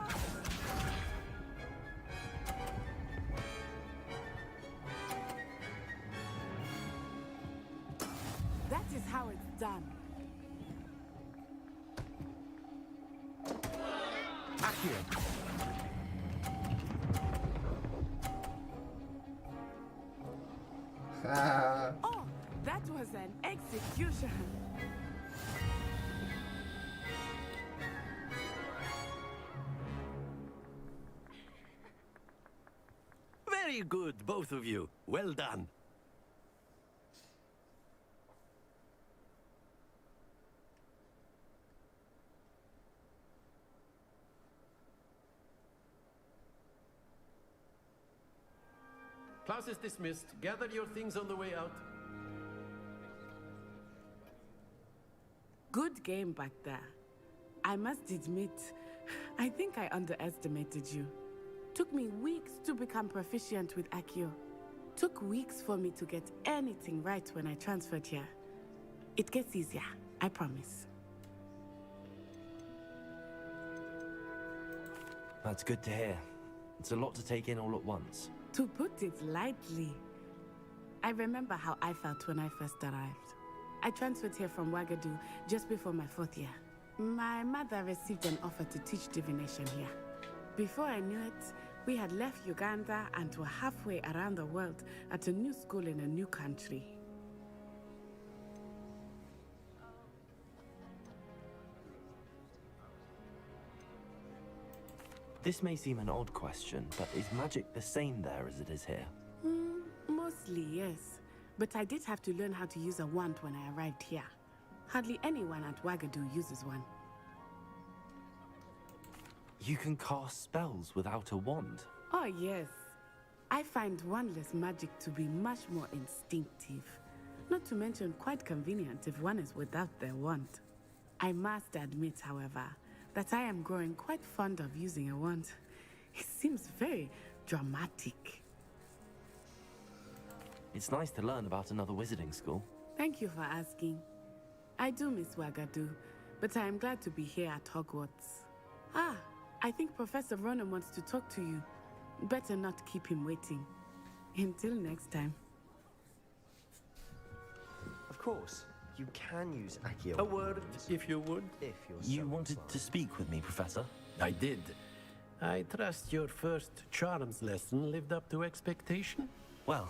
That is how it's done. Accio. Oh, that was an execution. Very good, both of you. Well done. Class is dismissed. Gather your things on the way out. Good game back there. I must admit, I think I underestimated you. Took me weeks to become proficient with Accio. Took weeks for me to get anything right when I transferred here. It gets easier, I promise. That's good to hear. It's a lot to take in all at once. To put it lightly, I remember how I felt when I first arrived. I transferred here from Ouagadougou just before my 4th year. My mother received an offer to teach divination here. Before I knew it, we had left Uganda and were halfway around the world at a new school in a new country. This may seem an odd question, but is magic the same there as it is here? Mostly, yes. But I did have to learn how to use a wand when I arrived here. Hardly anyone at Ouagadougou uses one. You can cast spells without a wand? Oh, yes. I find wandless magic to be much more instinctive. Not to mention quite convenient if one is without their wand. I must admit, however, that I am growing quite fond of using a wand. It seems very dramatic. It's nice to learn about another wizarding school. Thank you for asking. I do miss Ouagadougou, but I am glad to be here at Hogwarts. Ah, I think Professor Ronan wants to talk to you. Better not keep him waiting. Until next time. Of course, you can use Accio. A word, if you would. If you're You so wanted inclined. to speak with me, Professor? I did. I trust your first charms lesson lived up to expectation? Well,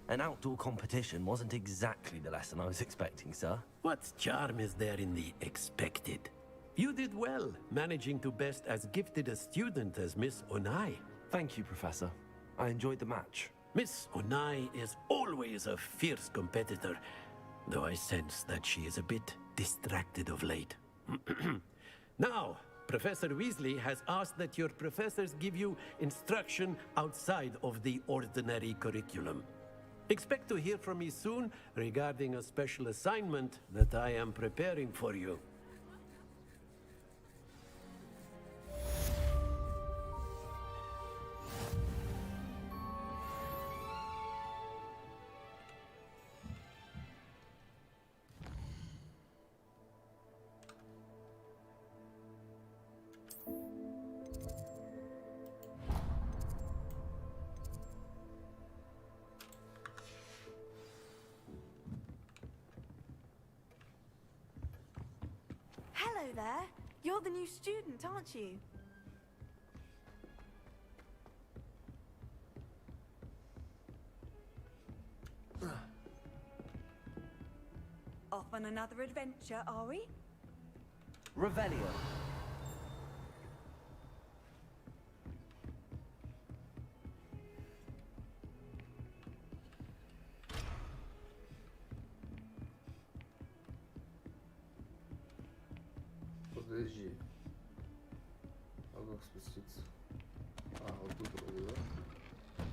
an outdoor competition wasn't exactly the lesson I was expecting, sir. What charm is there in the expected? You did well, managing to best as gifted a student as Miss Onai. Thank you, Professor. I enjoyed the match. Miss Onai is always a fierce competitor, though I sense that she is a bit distracted of late. Now, Professor Weasley has asked that your professors give you instruction outside of the ordinary curriculum. Expect to hear from me soon regarding a special assignment that I am preparing for you. Hello there. You're the new student, aren't you? Off on another adventure, are we? Revelio. Подожди. А как спуститься? А, вот тут вроде, да?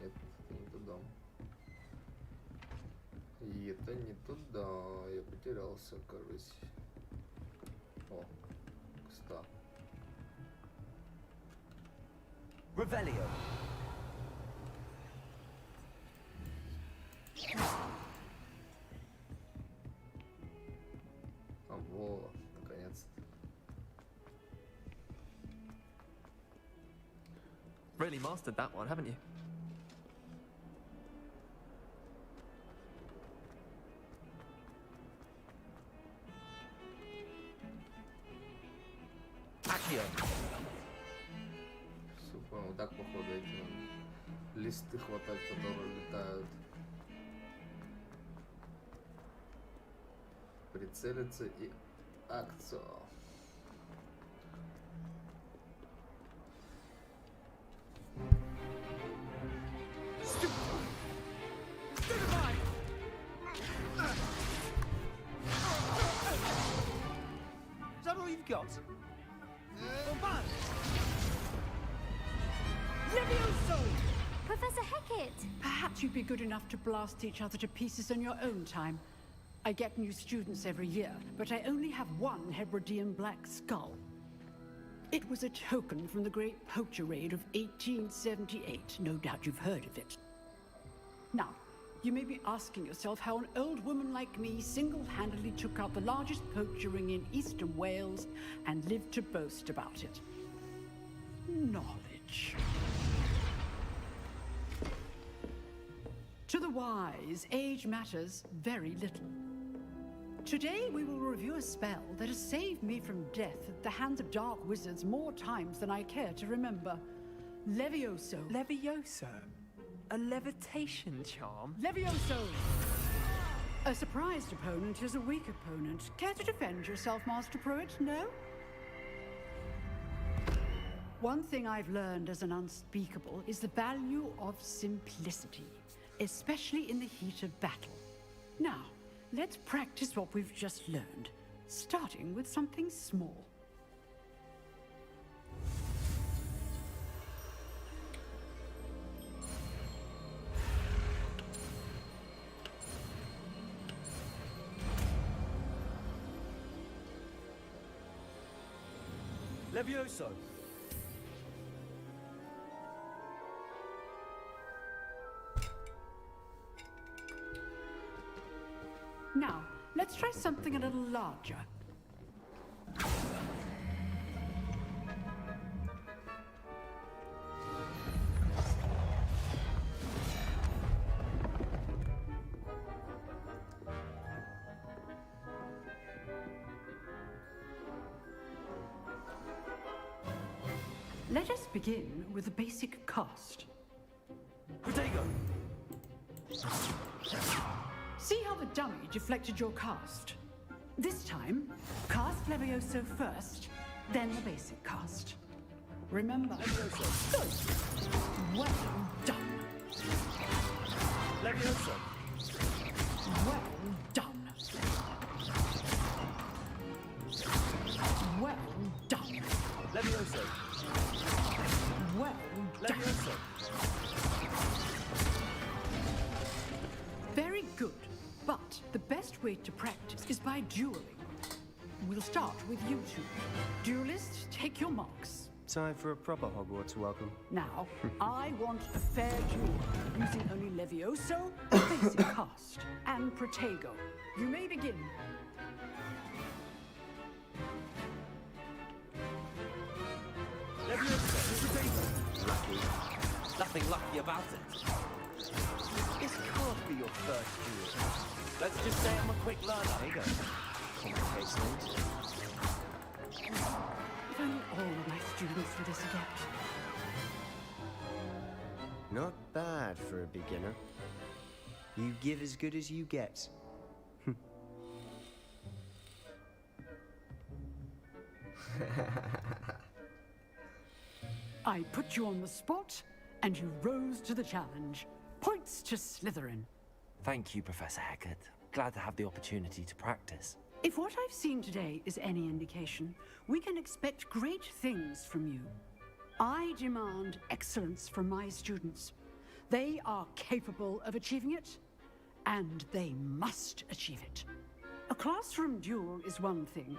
Нет, это не туда. И это не туда. Я потерялся, кажется. О, кста. Revelio. А, во, наконец-то. Really mastered that one, haven't you? Accio. Супер, вот так походу эти листы хватать, которые летают. Прицелиться и акцию. Is that all you've got? Levioso! Professor Hecat! Perhaps you'd be good enough to blast each other to pieces on your own time. I get new students every year, but I only have one Hebridean black skull. It was a token from the Great Poacher Raid of 1878. No doubt you've heard of it. Now, you may be asking yourself how an old woman like me single-handedly took out the largest poacher ring in eastern Wales and lived to boast about it. Knowledge. To the wise, age matters very little. Today we will review a spell that has saved me from death at the hands of dark wizards more times than I care to remember. Levioso. Levioso? A levitation charm? Levioso! A surprised opponent is a weak opponent. Care to defend yourself, Master Pruitt? No? One thing I've learned as an unspeakable is the value of simplicity, especially in the heat of battle. Now, let's practice what we've just learned, starting with something small. Levioso! Now, let's try something a little larger. Let us begin with a basic cast. Protego! See how the dummy deflected your cast? This time, cast Levioso first, then the basic cast. Remember, Levioso. Good. Well done. Levioso. Well done. Well done. Levioso. Well done. Levioso. Very good. But the best way to practice is by dueling. We'll start with you two. Duelists, take your marks. Time for a proper Hogwarts welcome. Now, I want a fair duel, using only Levioso, basic cast, and Protego. You may begin. Levioso, Protego. Lucky. Nothing lucky about it. This can't be your first duel. Let's just say I'm a quick learner. There you go. Complicates things. If only all of my students were this adept. Not bad for a beginner. You give as good as you get. I put you on the spot, and you rose to the challenge. Points to Slytherin. Thank you, Professor Hecat. Glad to have the opportunity to practice. If what I've seen today is any indication, we can expect great things from you. I demand excellence from my students. They are capable of achieving it, and they must achieve it. A classroom duel is one thing,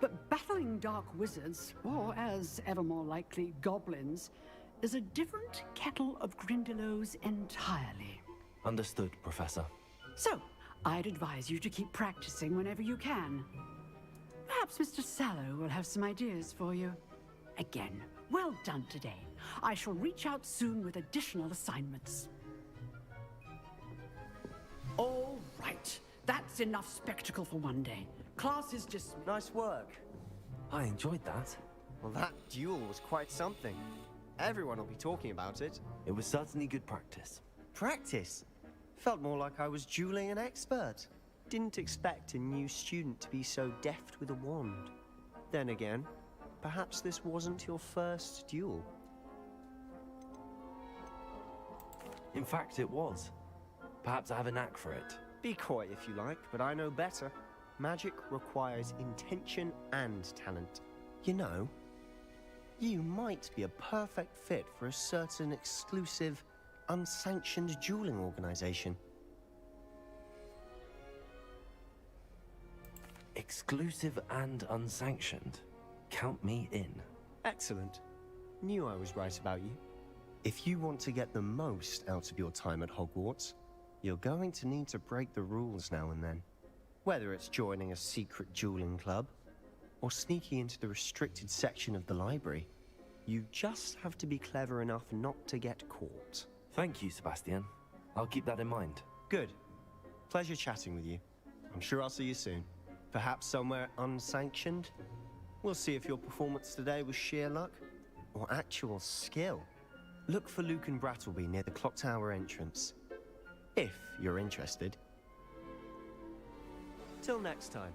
but battling dark wizards, or as ever more likely, goblins, is a different kettle of Grindylows entirely. Understood, Professor. So, I'd advise you to keep practicing whenever you can. Perhaps Mr. Sallow will have some ideas for you. Again, well done today. I shall reach out soon with additional assignments. All right, that's enough spectacle for one day. Class is just... Nice work. I enjoyed that. Well, that duel was quite something. Everyone will be talking about it. It was certainly good practice. Practice? Felt more like I was dueling an expert. Didn't expect a new student to be so deft with a wand. Then again, perhaps this wasn't your first duel. In fact, it was. Perhaps I have a knack for it. Be coy if you like, but I know better. Magic requires intention and talent. You know, you might be a perfect fit for a certain exclusive, unsanctioned dueling organization. Exclusive and unsanctioned. Count me in. Excellent. Knew I was right about you. If you want to get the most out of your time at Hogwarts, you're going to need to break the rules now and then. Whether it's joining a secret dueling club, or sneaking into the restricted section of the library, you just have to be clever enough not to get caught. Thank you, Sebastian. I'll keep that in mind. Good. Pleasure chatting with you. I'm sure I'll see you soon. Perhaps somewhere unsanctioned? We'll see if your performance today was sheer luck, or actual skill. Look for Luke and Brattleby near the clock tower entrance, if you're interested. Till next time.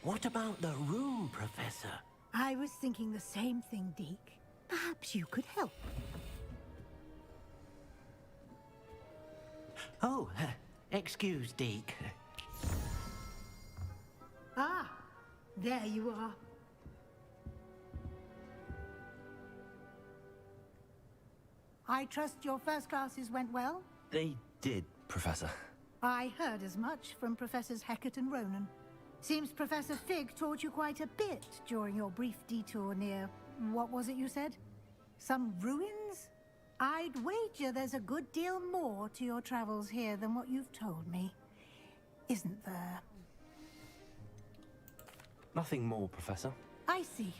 What about the room, Professor? I was thinking the same thing, Deke. Perhaps you could help. Oh, excuse, Deke. Ah, there you are. I trust your first classes went well? They did, Professor. I heard as much from Professors Hecat and Ronan. Seems Professor Fig taught you quite a bit during your brief detour near... what was it you said? Some ruins? I'd wager there's a good deal more to your travels here than what you've told me. Isn't there? Nothing more, Professor. I see.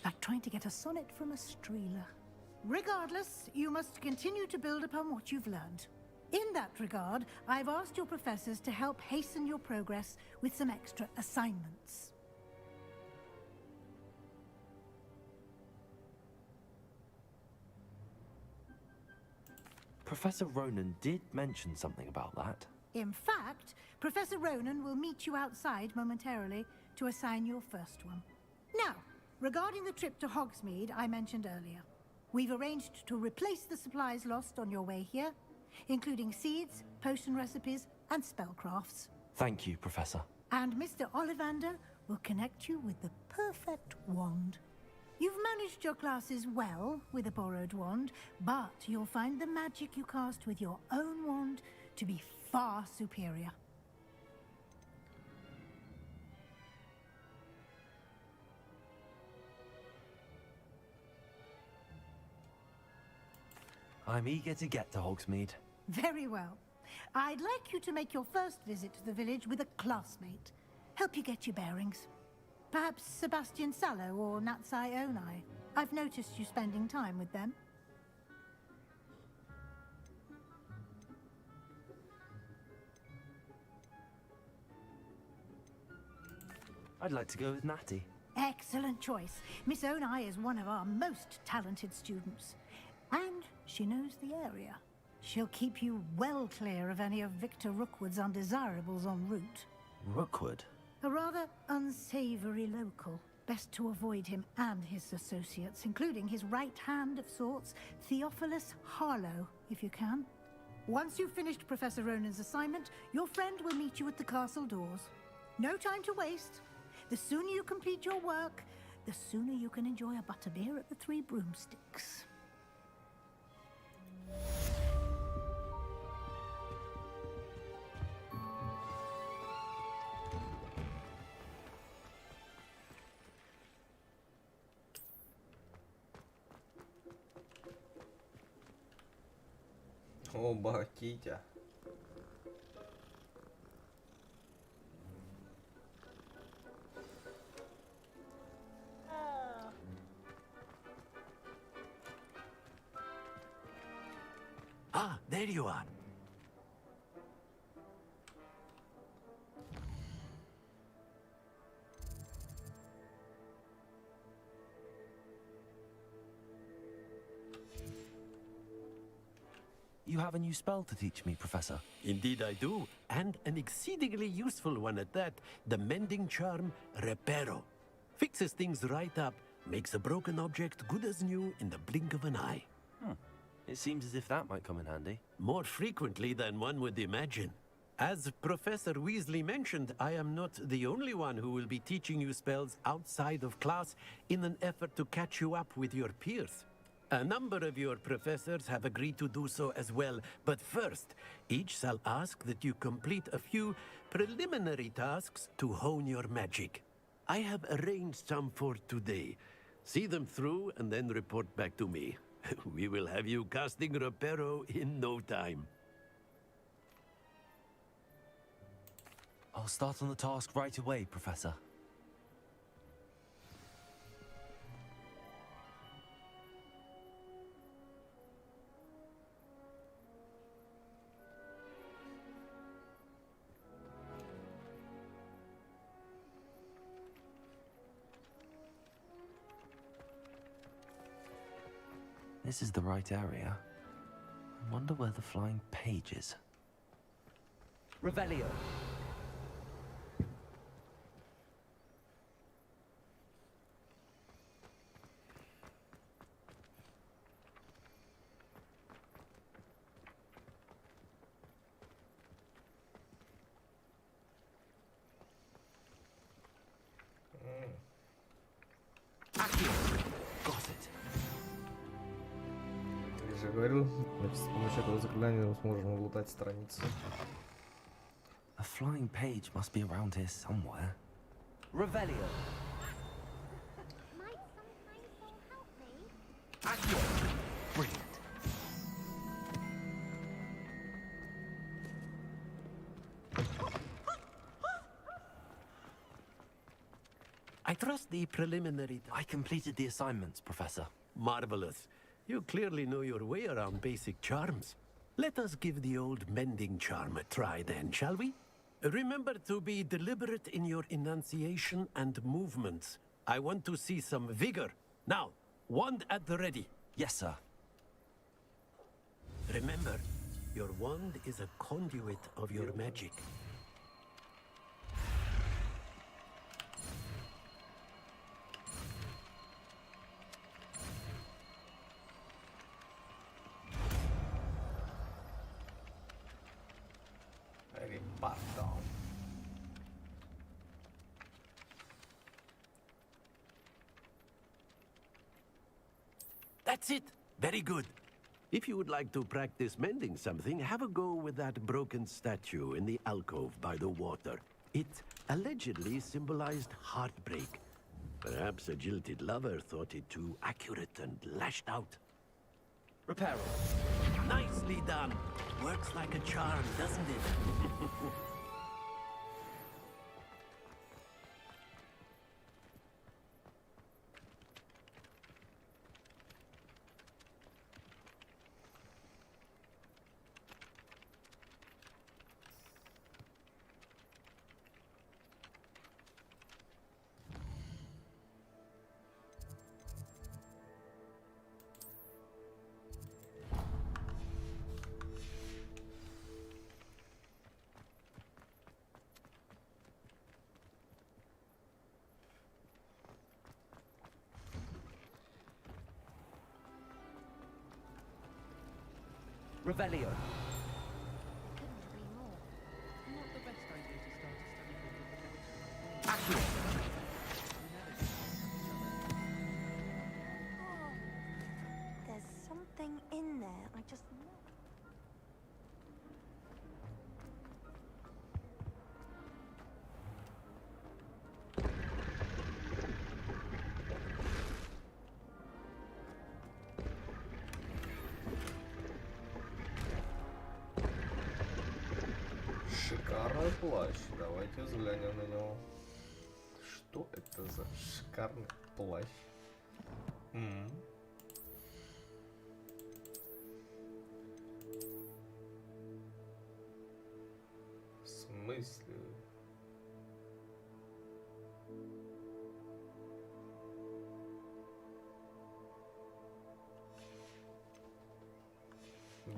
Like trying to get a sonnet from a streeler. Regardless, you must continue to build upon what you've learned. In that regard, I've asked your professors to help hasten your progress with some extra assignments. Professor Ronan did mention something about that. In fact, Professor Ronan will meet you outside momentarily to assign your first one. Now, regarding the trip to Hogsmeade I mentioned earlier, we've arranged to replace the supplies lost on your way here, including seeds, potion recipes, and spellcrafts. Thank you, Professor. And Mr. Ollivander will connect you with the perfect wand. You've managed your classes well with a borrowed wand, but you'll find the magic you cast with your own wand to be far superior. I'm eager to get to Hogsmeade. Very well. I'd like you to make your first visit to the village with a classmate. Help you get your bearings. Perhaps Sebastian Sallow or Natsai Onai. I've noticed you spending time with them. I'd like to go with Natty. Excellent choice. Miss Onai is one of our most talented students. And she knows the area. She'll keep you well clear of any of Victor Rookwood's undesirables en route. Rookwood? A rather unsavory local. Best to avoid him and his associates, including his right hand of sorts, Theophilus Harlow, if you can. Once you've finished Professor Ronan's assignment, your friend will meet you at the castle doors. No time to waste. The sooner you complete your work, the sooner you can enjoy a butterbeer at the Three Broomsticks. Оба, Китя. Ah, there you are. You have a new spell to teach me, Professor. Indeed I do, and an exceedingly useful one at that. The mending charm, Reparo. Fixes things right up, makes a broken object good as new in the blink of an eye. It seems as if that might come in handy. More frequently than one would imagine. As Professor Weasley mentioned, I am not the only one who will be teaching you spells outside of class in an effort to catch you up with your peers. A number of your professors have agreed to do so as well, but first, each shall ask that you complete a few preliminary tasks to hone your magic. I have arranged some for today. See them through and then report back to me. We will have you casting Reparo in no time. I'll start on the task right away, Professor. This is the right area. I wonder where the flying page is. Revelio. Я же говорил, значит, с помощью этого заклинания мы сможем лутать страницу. A flying page must be around here somewhere. Revelio. Brilliant. I trust the preliminary... I completed the assignments, Professor. Marvelous. You clearly know your way around basic charms. Let us give the old mending charm a try then, shall we? Remember to be deliberate in your enunciation and movements. I want to see some vigor. Now, wand at the ready. Yes, sir. Remember, your wand is a conduit of your magic. That's it. Very good. If you would like to practice mending something, have a go with that broken statue in the alcove by the water. It allegedly symbolized heartbreak. Perhaps a jilted lover thought it too accurate and lashed out. Reparo. Nicely done. Works like a charm, doesn't it? Revelio. There's something in there. I just... Шикарный плащ. Давайте взглянем на него. Что это за шикарный плащ? В смысле?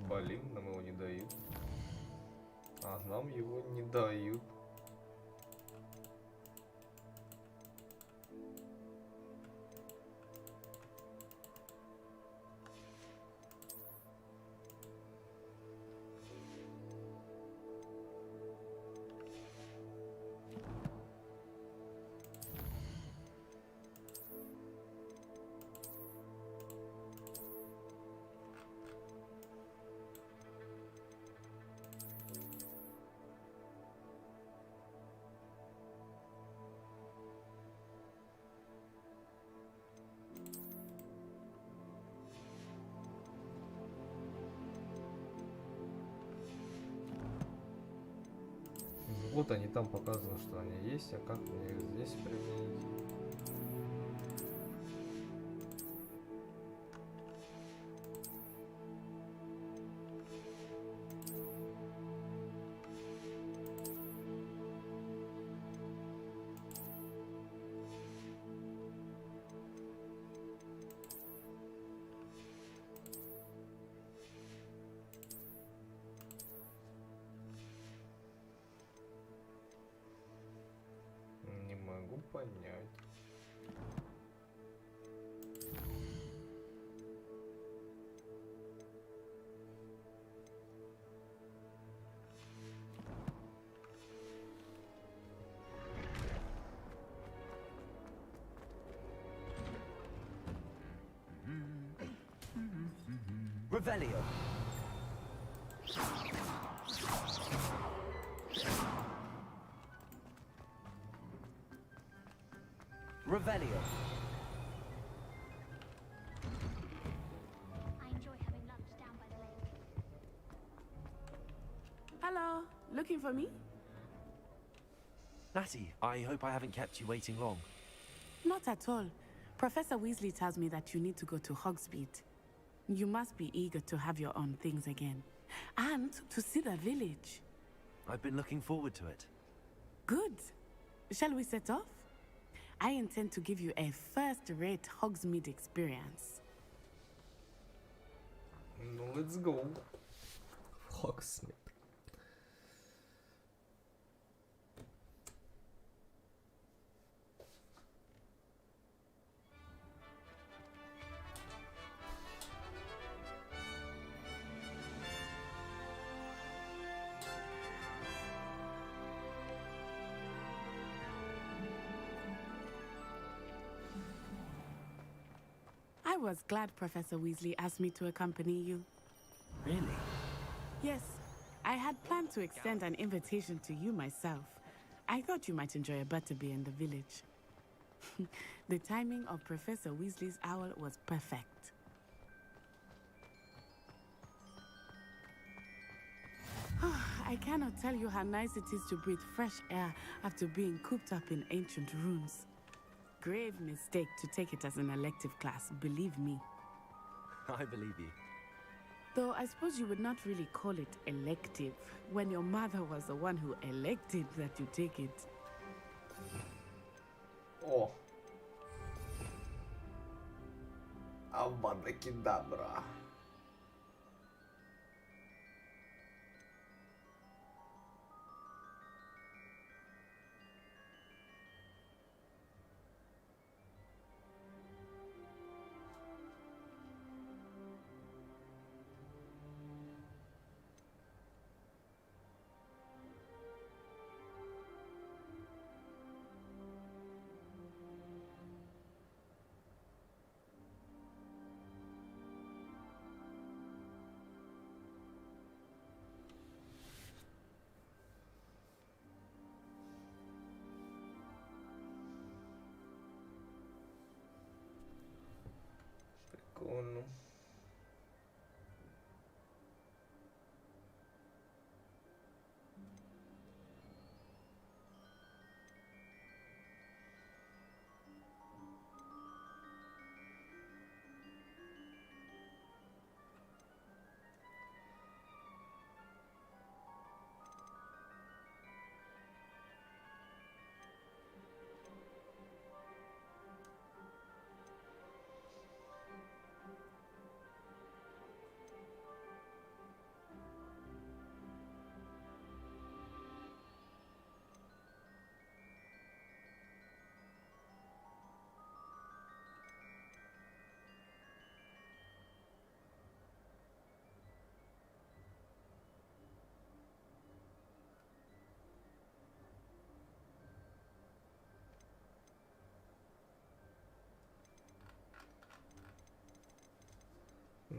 Блин, нам его не дают. А нам его не дают. Вот они там показаны, что они есть, а как мне их здесь применить? Не могу понять. Revelio. Revelio. I enjoy having lunch down by the lake. Hello, looking for me? Natty, I hope I haven't kept you waiting long. Not at all. Professor Weasley tells me that you need to go to Hogsmeade. You must be eager to have your own things again. And to see the village. I've been looking forward to it. Good. Shall we set off? I intend to give you a first-rate Hogsmeade experience. Let's go. Hogsmeade. I was glad Professor Weasley asked me to accompany you. Really? Yes, I had planned to extend an invitation to you myself. I thought you might enjoy a butterbeer in the village. The timing of Professor Weasley's owl was perfect. I cannot tell you how nice it is to breathe fresh air after being cooped up in ancient rooms. Grave mistake to take it as an elective class, believe me. I believe you. Though I suppose you would not really call it elective when your mother was the one who elected that you take it. Oh. Avada Kedavra.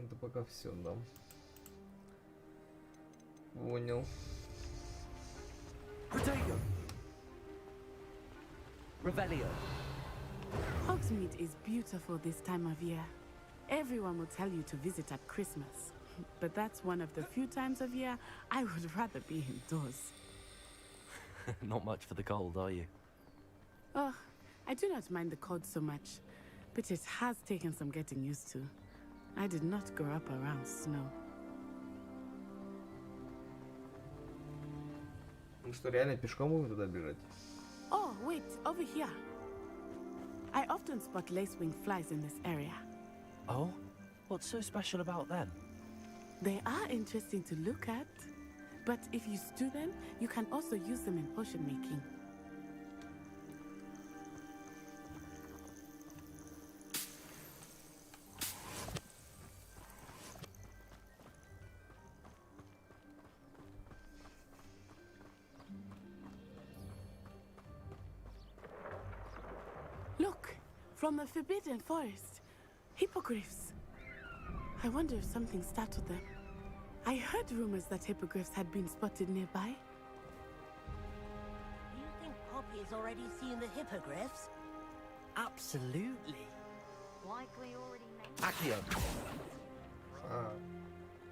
Это пока все, да. Понял. Revelio. Hogsmeade is beautiful this time of year. Everyone will tell you to visit at Christmas. But that's one of the few times of year I would rather be indoors. Not much for the cold, are you? Oh, I do not mind the cold so much, but it has taken some getting used to. I did not grow up around snow. Ну что, реально пешком будем туда бежать? Oh, wait, over here. I often spot lacewing flies in this area. Oh? What's so special about them? They are interesting to look at, but if you stew them, you can also use them in potion making. Look, from the Forbidden Forest, hippogriffs. I wonder if something startled them. I heard rumors that hippogriffs had been spotted nearby. Do you think Poppy's already seen the hippogriffs? Absolutely. Likely already named. Accio.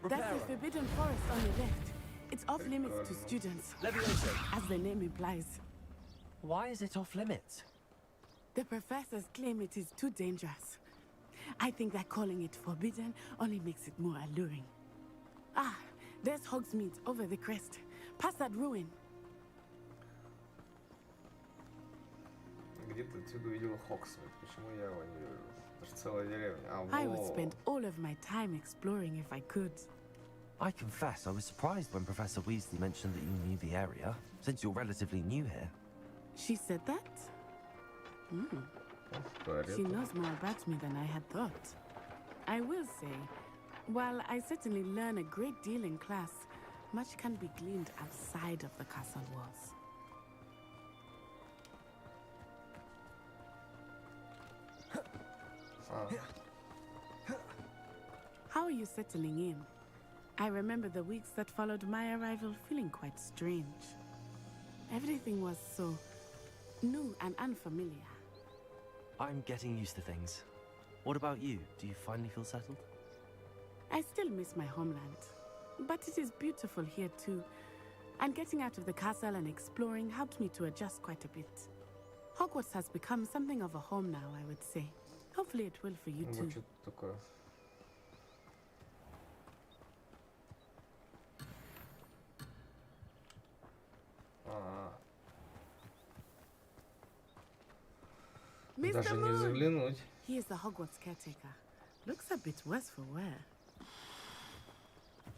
That's the Forbidden Forest on your left. It's off limits to students, Levioso. as the name implies. Why is it off limits? The professors claim it is too dangerous. I think that calling it forbidden only makes it more alluring. Ah, there's Hogsmeade over the crest. Past that ruin. Где-то отсюда увидел Хогсмит. Почему я его не вижу? Это же целая деревня. А, I would во. spend all of my time exploring if I could. I confess I was surprised when Professor Weasley mentioned that you knew the area, since you're relatively new here. She said that? She knows more about me than I had thought. I will say, while I certainly learn a great deal in class, much can be gleaned outside of the castle walls. How are you settling in? I remember the weeks that followed my arrival feeling quite strange. Everything was so new and unfamiliar. I'm getting used to things. What about you? Do you finally feel settled? I still miss my homeland, but it is beautiful here too. And getting out of the castle and exploring helped me to adjust quite a bit. Hogwarts has become something of a home now, I would say. Hopefully it will for you too. Что такое? Даже не заглянуть. He is the Hogwarts caretaker. Looks a bit worse for wear.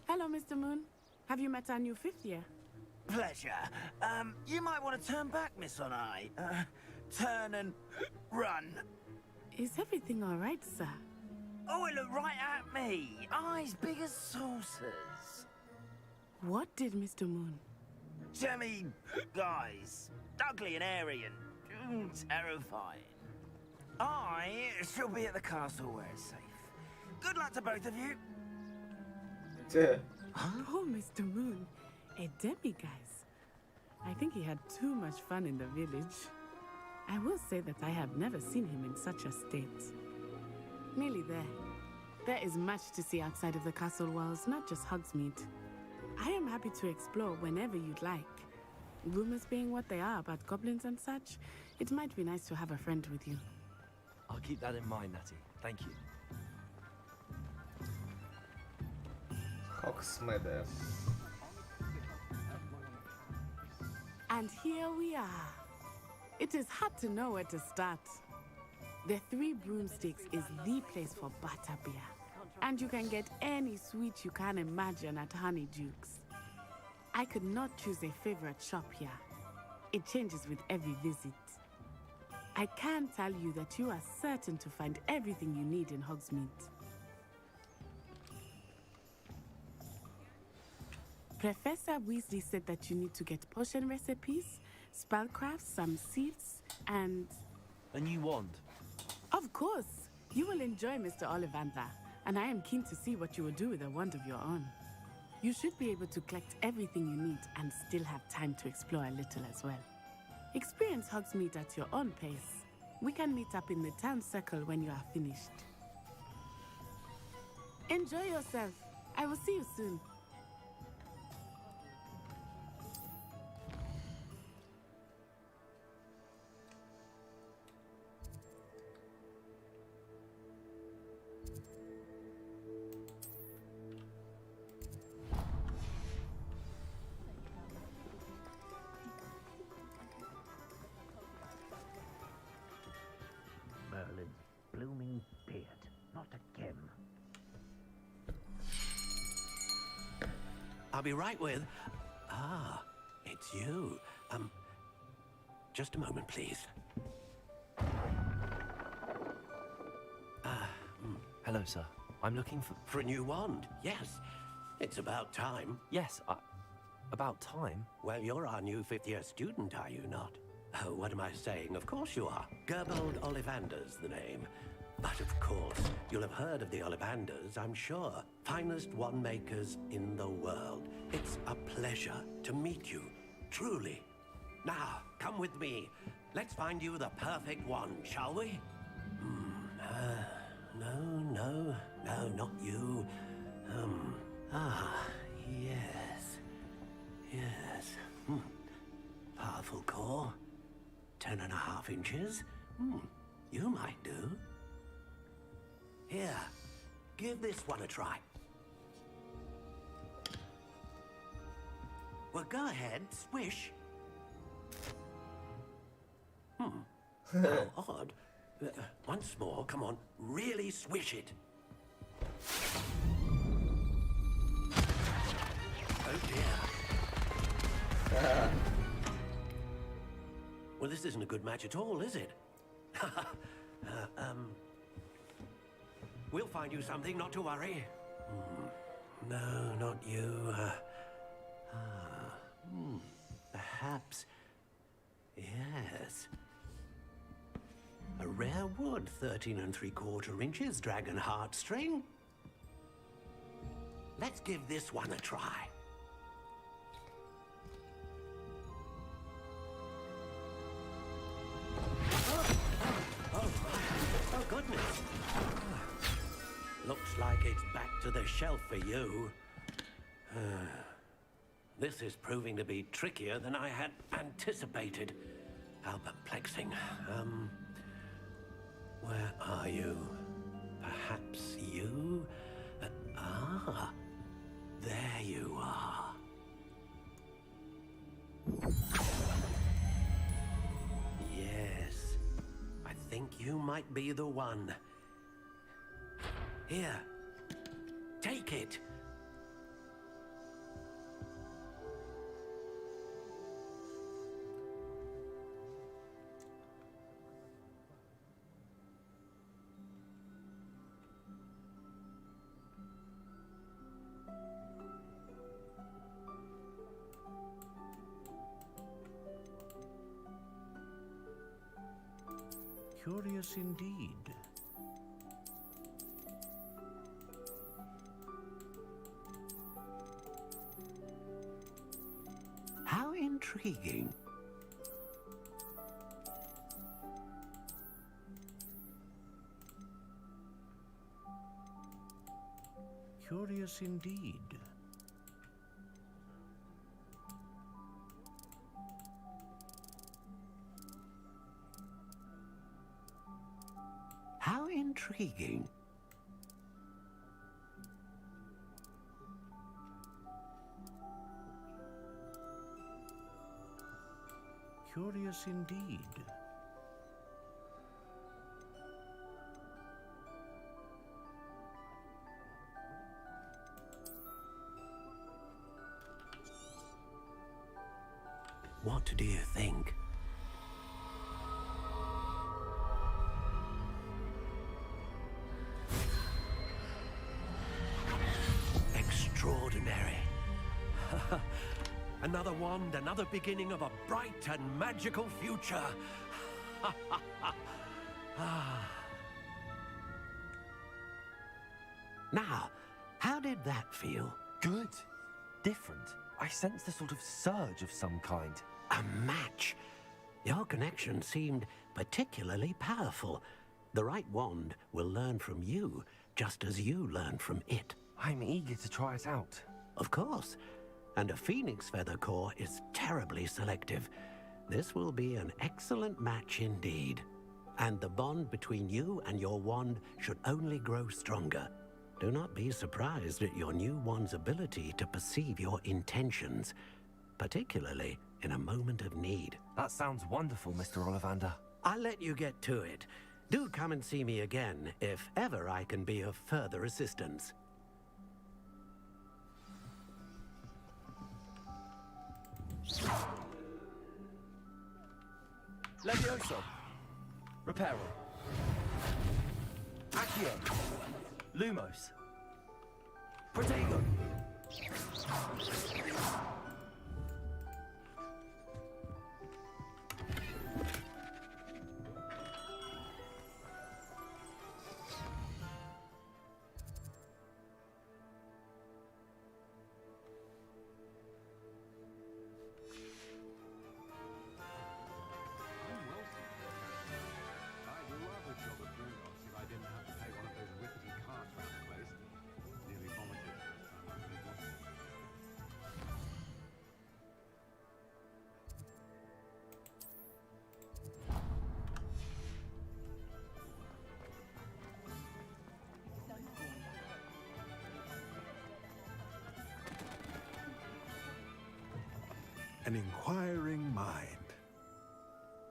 Hello, Mr. Moon. Have you met our new fifth year? Pleasure. You might want to turn back, Miss Onai. Turn and run. Is everything all right, sir? Oh, it looked right at me. Eyes big as saucers. What did Mr. Moon? Jemmy guys. Ugly and airy and terrifying. I shall be at the castle where it's safe. Good luck to both of you. Oh, Mr. Moon. A demiguise. I think he had too much fun in the village. I will say that I have never seen him in such a state. Nearly there. There is much to see outside of the castle walls, not just Hogsmeade. I am happy to explore whenever you'd like. Rumors being what they are about goblins and such, it might be nice to have a friend with you. I'll keep that in mind, Natty. Thank you. Hogsmeade. And here we are. It is hard to know where to start. The Three Broomsticks is the place for butterbeer. And you can get any sweet you can imagine at Honeydukes. I could not choose a favorite shop here. It changes with every visit. I can tell you that you are certain to find everything you need in Hogsmeade. Professor Weasley said that you need to get potion recipes, spellcrafts, some seeds, and... A new wand. Of course! You will enjoy Mr. Ollivander. and I am keen to see what you will do with a wand of your own. You should be able to collect everything you need and still have time to explore a little as well. Experience Hogsmeade at your own pace. We can meet up in the town circle when you are finished. Enjoy yourself. I will see you soon. Merlin's blooming beard. Not again. I'll be right with... Ah, it's you. Just a moment, please. Hello, sir. I'm looking for... For a new wand, yes. It's about time. Yes, about time? Well, you're our new fifth-year student, are you not? Oh, what am I saying? Of course you are. Gerbold Ollivander's the name. But of course, you'll have heard of the Ollivanders, I'm sure. Finest wand makers in the world. It's a pleasure to meet you, truly. Now, come with me. Let's find you the perfect wand, shall we? No, not you. Yes. Powerful core. 10.5 inches. You might do. Here, give this one a try. Well, go ahead, swish. How odd. Once more, come on, really swish it. Oh dear. Well, this isn't a good match at all, is it? We'll find you something, not to worry. No, not you. Perhaps. Yes. A rare wood, 13 3/4 inches, dragon heartstring. Let's give this one a try. Oh, goodness. Looks like it's back to the shelf for you. This is proving to be trickier than I had anticipated. How perplexing. Where are you? Perhaps you? There you are. Yes, I think you might be the one. Here, take it. Curious indeed. How intriguing. Curious indeed. How intriguing. Curious indeed. What do you think? Extraordinary. Another wand, another beginning of a bright and magical future. Now, how did that feel? Good. Different. I sensed a sort of surge of some kind. A match. Your connection seemed particularly powerful. The right wand will learn from you, just as you learn from it. I'm eager to try it out. Of course. And a phoenix feather core is terribly selective. This will be an excellent match indeed. And the bond between you and your wand should only grow stronger. Do not be surprised at your new wand's ability to perceive your intentions, particularly in a moment of need. That sounds wonderful, Mr. Ollivander. I'll let you get to it. Do come and see me again if ever I can be of further assistance. Levioso. Reparo. Accio. Lumos. Protego. An inquiring mind.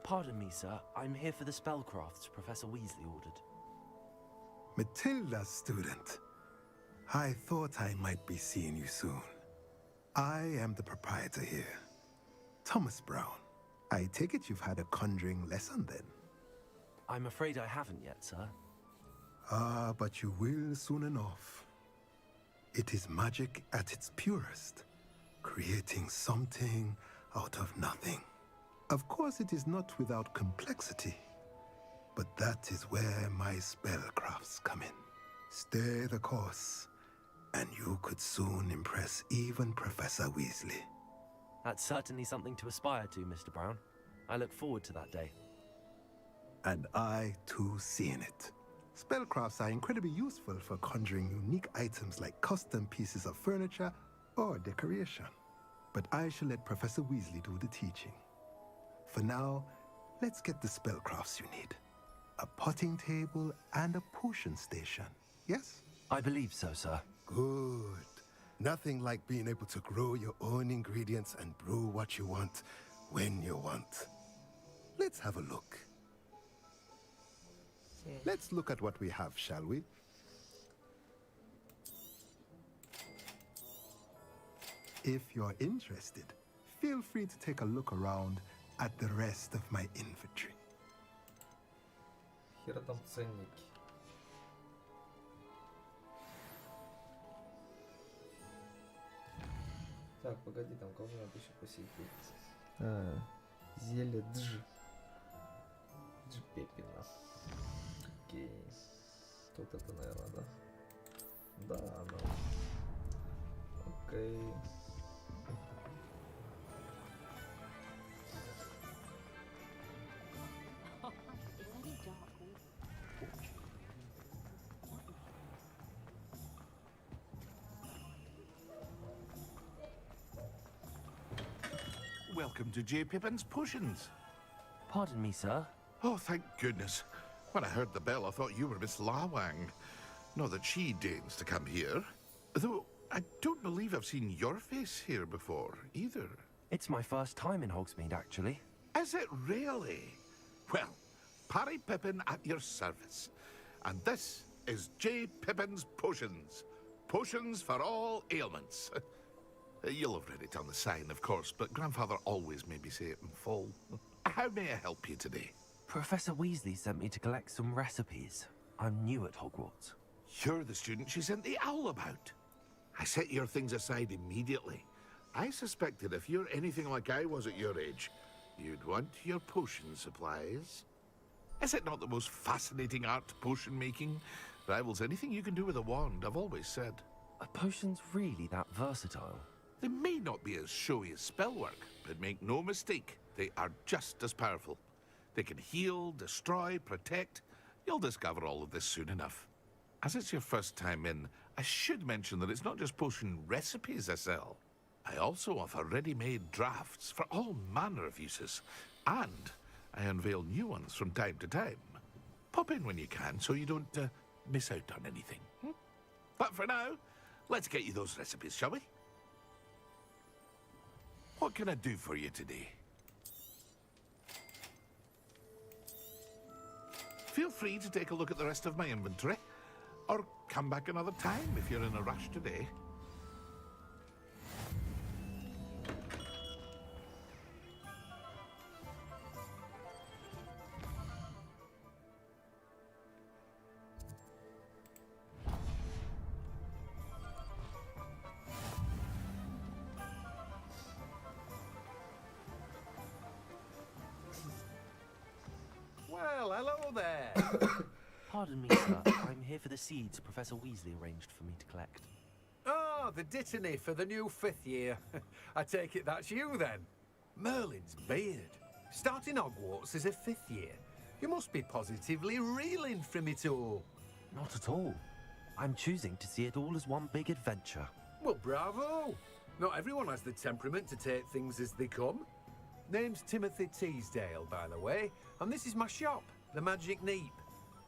Pardon me, sir. I'm here for the spellcrafts Professor Weasley ordered. Matilda's student. I thought I might be seeing you soon. I am the proprietor here, Thomas Brown. I take it you've had a conjuring lesson then? I'm afraid I haven't yet, sir. Ah, but you will soon enough. It is magic at its purest, creating something out of nothing. Of course, it is not without complexity, but that is where my spellcrafts come in. Stay the course, and you could soon impress even Professor Weasley. That's certainly something to aspire to, Mr. Brown. I look forward to that day. And I, too, see in it. Spellcrafts are incredibly useful for conjuring unique items like custom pieces of furniture or decoration. But I shall let Professor Weasley do the teaching. For now, let's get the spellcrafts you need. A potting table and a potion station, yes? I believe so, sir. Good. Nothing like being able to grow your own ingredients and brew what you want when you want. Let's have a look. Let's look at what we have, shall we? If you're interested, feel free to take a look around at the rest of my inventory. Хера там ценники. Так, погоди, там кого надо еще посетить? Зелье Дж. Дж Пеппина. Окей. Тут это, наверное, да? Да, оно. Окей. Welcome to J. Pippin's Potions. Pardon me, sir. Oh, thank goodness. When I heard the bell, I thought you were Miss Lawang. Not that she deigns to come here. Though, I don't believe I've seen your face here before, either. It's my first time in Hogsmeade, actually. Is it really? Well, Parry Pippin at your service. And this is J. Pippin's Potions. Potions for all ailments. You'll have read it on the sign, of course, but Grandfather always made me say it in full. How may I help you today? Professor Weasley sent me to collect some recipes. I'm new at Hogwarts. You're the student she sent the owl about. I set your things aside immediately. I suspected if you're anything like I was at your age, you'd want your potion supplies. Is it not the most fascinating art, potion making? Rivals anything you can do with a wand, I've always said. Are potions really that versatile? They may not be as showy as spellwork, but make no mistake, they are just as powerful. They can heal, destroy, protect. You'll discover all of this soon enough. As it's your first time in, I should mention that it's not just potion recipes I sell. I also offer ready-made drafts for all manner of uses, and I unveil new ones from time to time. Pop in when you can so you don't miss out on anything. But for now, let's get you those recipes, shall we? What can I do for you today? Feel free to take a look at the rest of my inventory, or come back another time if you're in a rush today. Well, hello there. Pardon me, sir. I'm here for the seeds Professor Weasley arranged for me to collect. Oh, the dittany for the new 5th year. I take it that's you, then. Merlin's beard. Starting Hogwarts as a 5th year. You must be positively reeling from it all. Not at all. I'm choosing to see it all as one big adventure. Well, bravo. Not everyone has the temperament to take things as they come. Name's Timothy Teasdale, by the way, and this is my shop, the Magic Neep.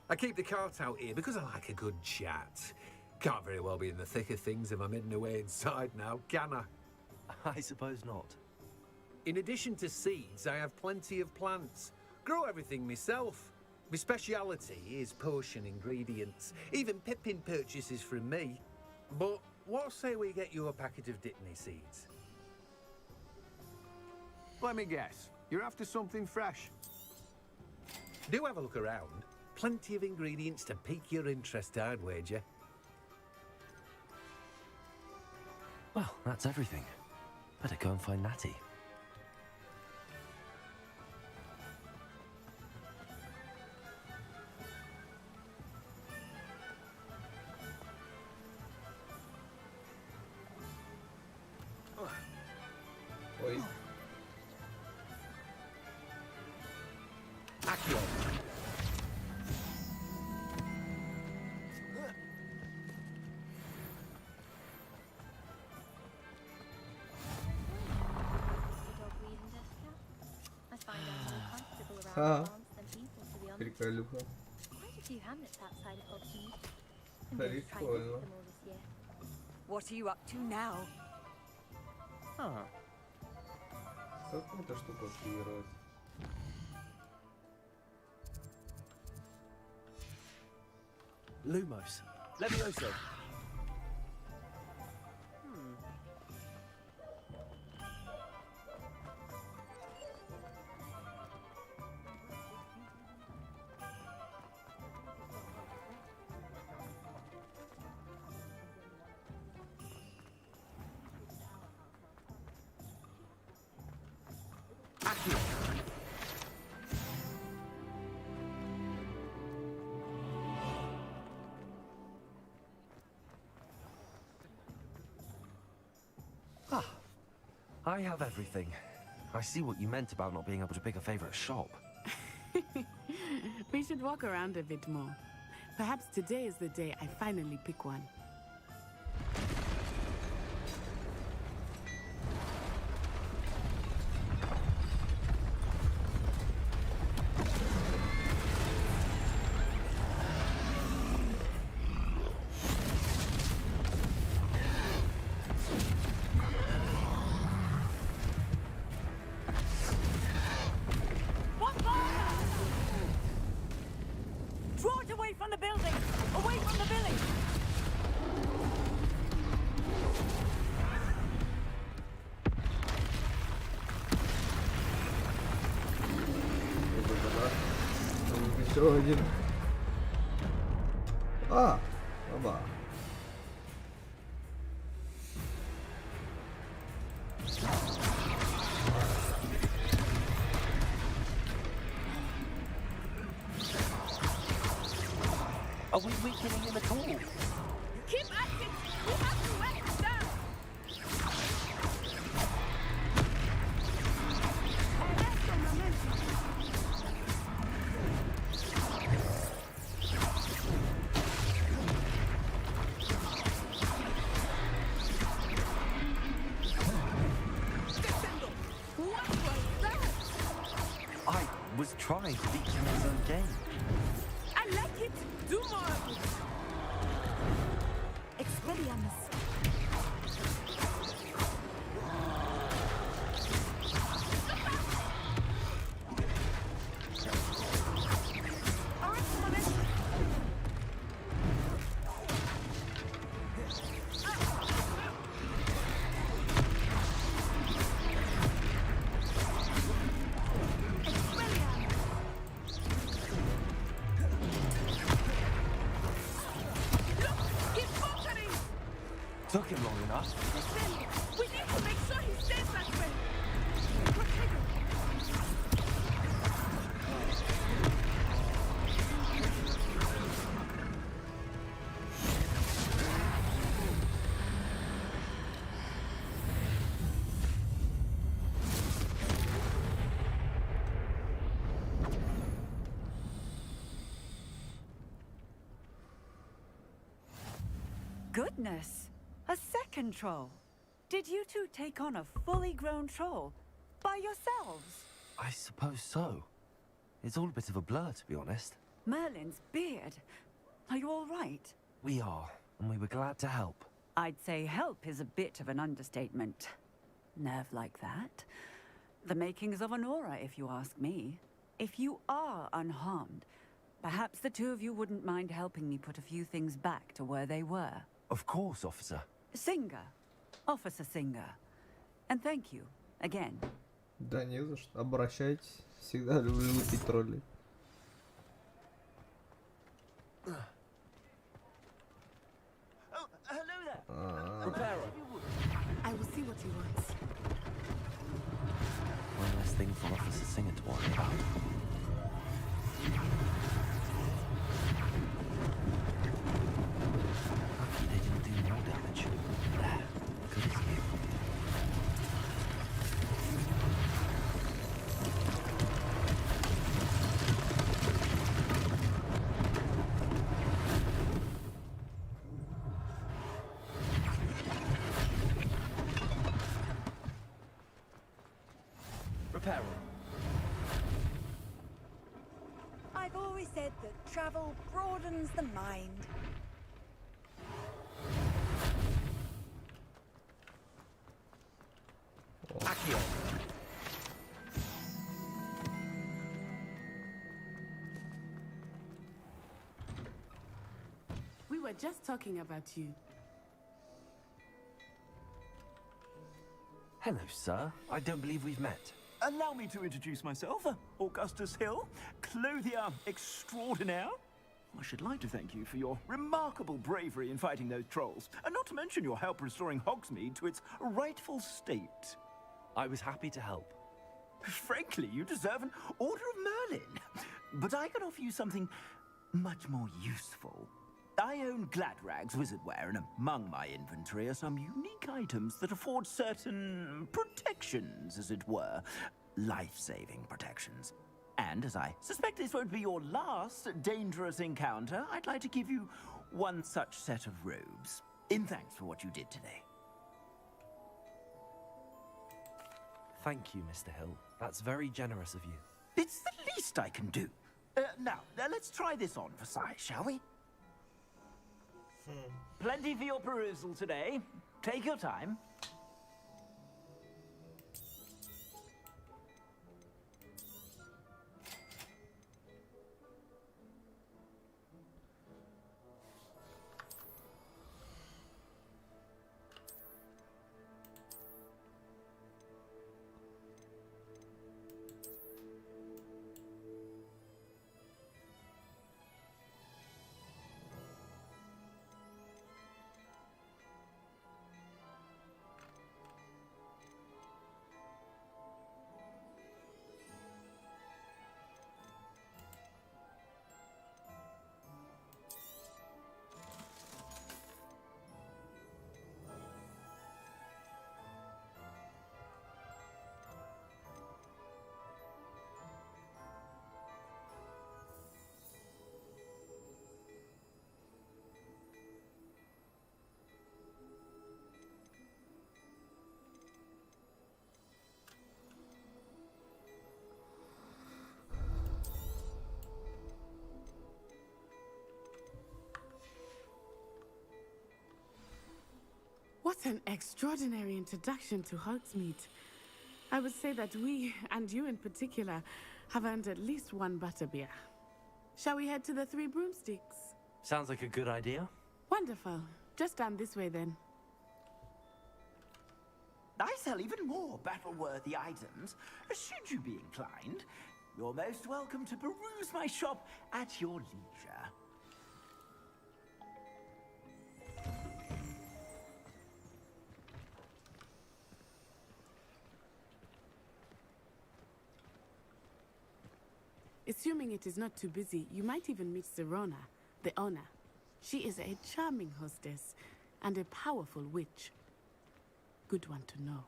I keep the cart out here because I like a good chat. Can't very well be in the thick of things if I'm hidden away inside now, can I? I suppose not. In addition to seeds, I have plenty of plants. Grow everything myself. My speciality is potion ingredients. Even Pippin purchases from me. But what say we get you a packet of Dittany seeds? Let me guess. You're after something fresh. Do have a look around. Plenty of ingredients to pique your interest, I'd wager. Well, that's everything. Better go and find Natty. Oi. Accio. Приколюха. Quite a few hamlets outside of Hogsmeade. I'm Very going to try cool. and visit them all this year. What are you up to now? Как эта штука активировать? Lumos. Levioso. I have everything. I see what you meant about not being able to pick a favorite shop. We should walk around a bit more. Perhaps today is the day I finally pick one. Draw it away from the building! Away from the village! Еще один. А, оба. Are we weakening him at all? Keep at it! We have to wear it down! I was trying to beat him in his own game. I like it! Do more of it! Expelliarmus. Took him long enough. We need to make sure he stays that way! Goodness! A second troll. Did you two take on a fully grown troll by yourselves? I suppose so. It's all a bit of a blur, to be honest. Merlin's beard. Are you all right? We are, and we were glad to help. I'd say help is a bit of an understatement. Nerve like that. The makings of an aura, if you ask me. If you are unharmed, perhaps the two of you wouldn't mind helping me put a few things back to where they were. Of course, officer. Singer. Officer Singer. And thank you, again. Да не за что. Обращайтесь. Всегда люблю лупить троллей. Oh, hello there. I will see what he wants. One less thing for Officer Singer to worry about. Lucky they didn't do more damage. There. Good as new. I've always said that travel broadens the mind. Акио. We were just talking about you. Hello, sir. I don't believe we've met. Allow me to introduce myself, Augustus Hill, clothier extraordinaire. I should like to thank you for your remarkable bravery in fighting those trolls, and not to mention your help restoring Hogsmeade to its rightful state. I was happy to help. Frankly, you deserve an Order of Merlin. But I can offer you something much more useful. I own Gladrag's wizardware, and among my inventory are some unique items that afford certain protections, as it were. Life-saving protections. And as I suspect this won't be your last dangerous encounter, I'd like to give you one such set of robes, in thanks for what you did today. Thank you, Mr. Hill. That's very generous of you. It's the least I can do. Now, let's try this on for size, shall we? Plenty for your perusal today. Take your time. What an extraordinary introduction to Hogsmeade. I would say that we, and you in particular, have earned at least one butterbeer. Shall we head to the Three Broomsticks? Sounds like a good idea. Wonderful. Just down this way then. I sell even more battle-worthy items. Should you be inclined, you're most welcome to peruse my shop at your leisure. Assuming it is not too busy, you might even meet Sirona, the owner. She is a charming hostess and a powerful witch. Good one to know.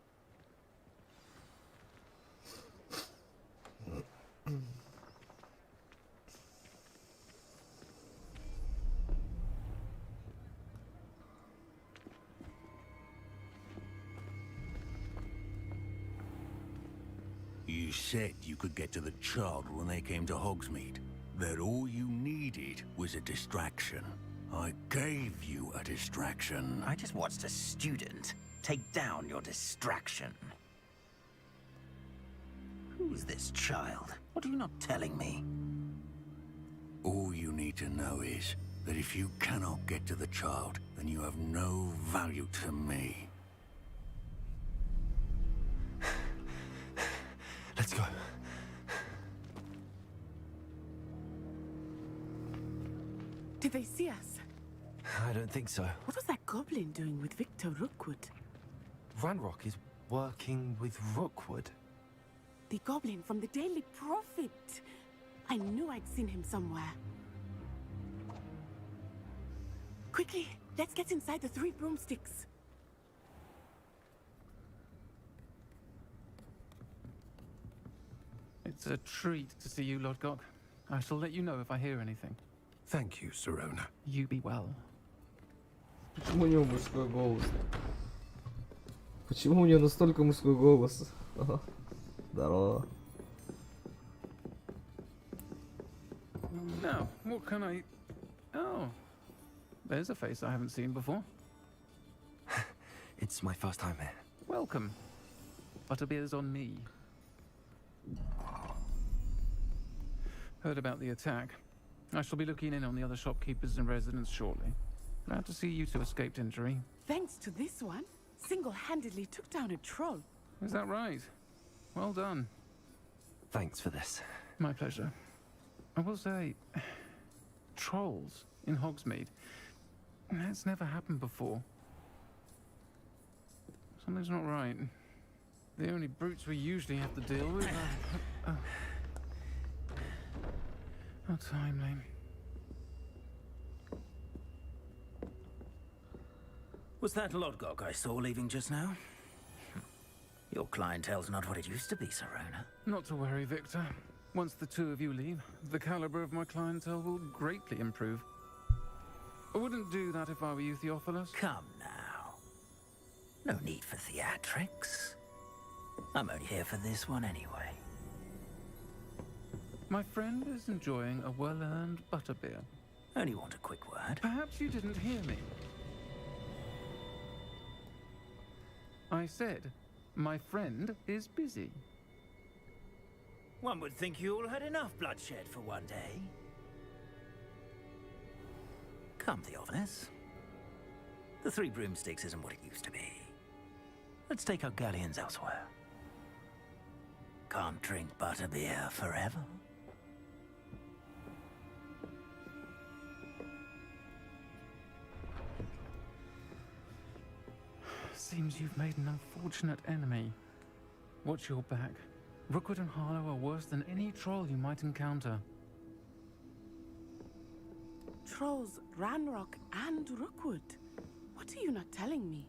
You said you could get to the child when they came to Hogsmeade. That all you needed was a distraction. I gave you a distraction. I just watched a student take down your distraction. Who's this child? What are you not telling me? All you need to know is that if you cannot get to the child, then you have no value to me. Let's go. Did they see us? I don't think so. What was that goblin doing with Victor Rookwood? Ranrock is working with Rookwood. The goblin from the Daily Prophet. I knew I'd seen him somewhere. Quickly, let's get inside the Three Broomsticks. It's a treat to see you, Lodgok. I shall let you know if I hear anything. Thank you, Sirona. You be well. Почему у него мужской голос? Почему у него настолько мужской голос? Здорово. Now, what can I... Oh, there's a face I haven't seen before. It's my first time here. Welcome. Butterbeer's on me. Heard about the attack. I shall be looking in on the other shopkeepers and residents shortly. Glad to see you two escaped injury. Thanks to this one, single-handedly took down a troll. Is that right? Well done. Thanks for this. My pleasure. I will say, trolls in Hogsmeade. That's never happened before. Something's not right. The only brutes we usually have to deal with are... How timely. Was that Lodgok I saw leaving just now? Your clientele's not what it used to be, Sirona. Not to worry, Victor. Once the two of you leave, the caliber of my clientele will greatly improve. I wouldn't do that if I were you, Theophilus. Come now. No need for theatrics. I'm only here for this one anyway. My friend is enjoying a well-earned butterbeer. Only want a quick word. Perhaps you didn't hear me. I said, my friend is busy. One would think you all had enough bloodshed for one day. Come, Theophilus. The Three Broomsticks isn't what it used to be. Let's take our galleons elsewhere. Can't drink butterbeer forever. Seems you've made an unfortunate enemy. Watch your back. Rookwood and Harlow are worse than any troll you might encounter. Trolls, Ranrock, and Rookwood. What are you not telling me?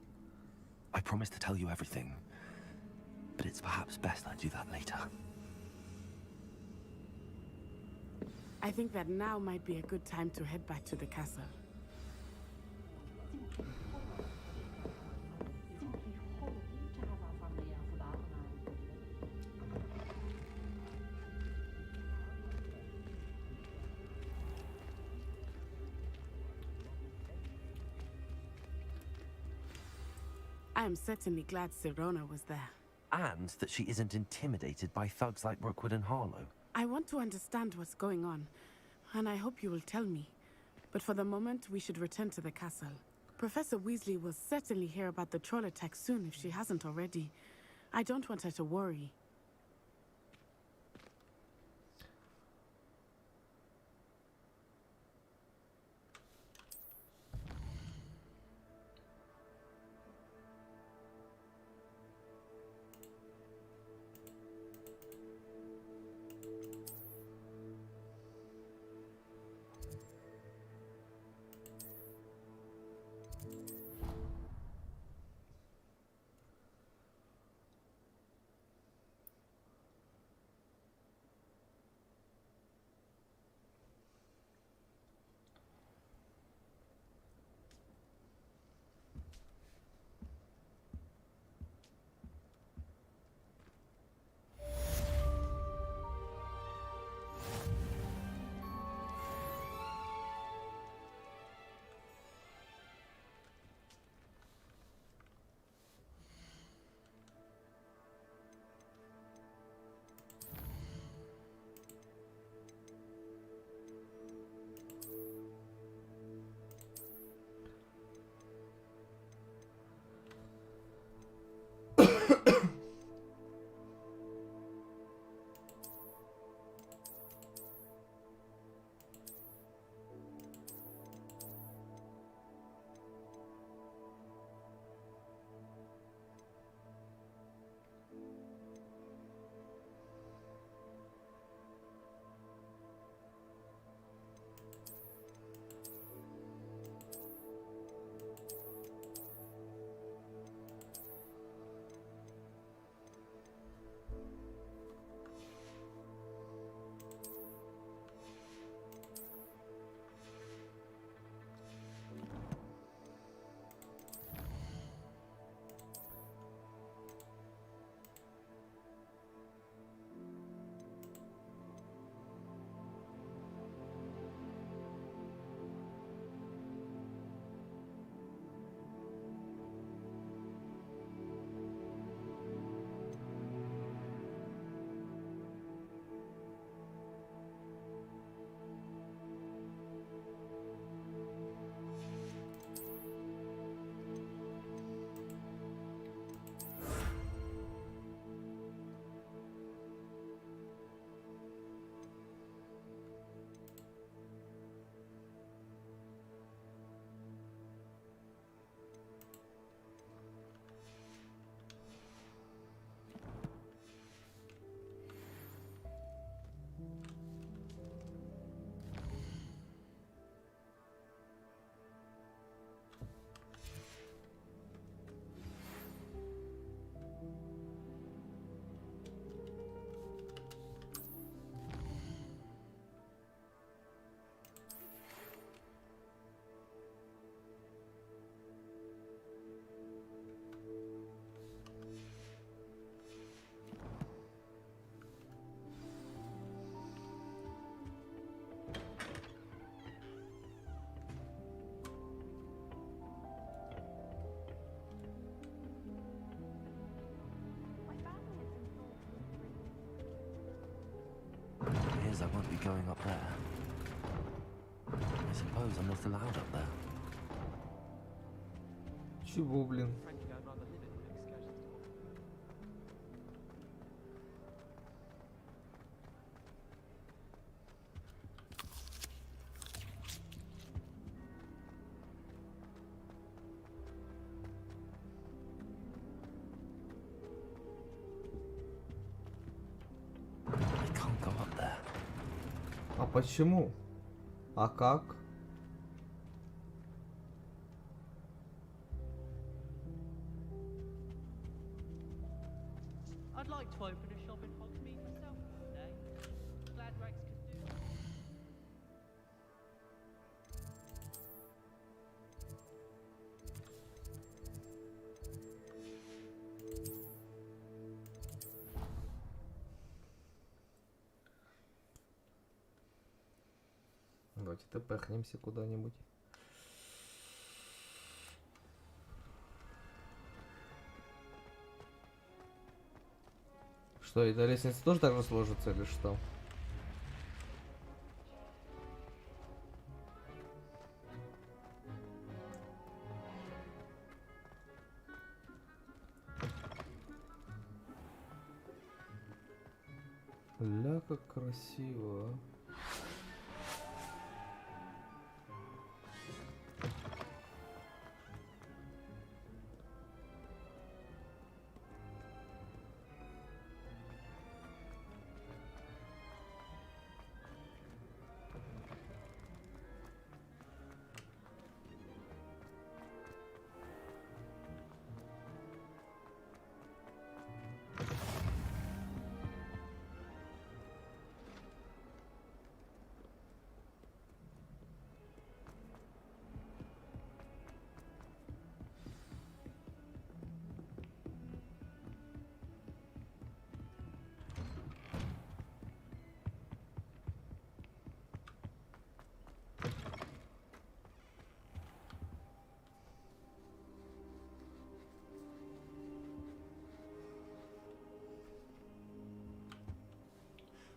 I promised to tell you everything, but it's perhaps best I do that later. I think that now might be a good time to head back to the castle. I am certainly glad Sirona was there. And that she isn't intimidated by thugs like Rookwood and Harlow. I want to understand what's going on, and I hope you will tell me. But for the moment, we should return to the castle. Professor Weasley will certainly hear about the troll attack soon if she hasn't already. I don't want her to worry. I won't be going up there. I suppose I'm not allowed up there. Чего, блин? А почему? А как? I'd like to open a shop in Hogsmeade myself one day. Glad Rags could do it. Давайте тпхнемся куда-нибудь. Что, эта лестница тоже так же сложится или что? Ля, как красиво.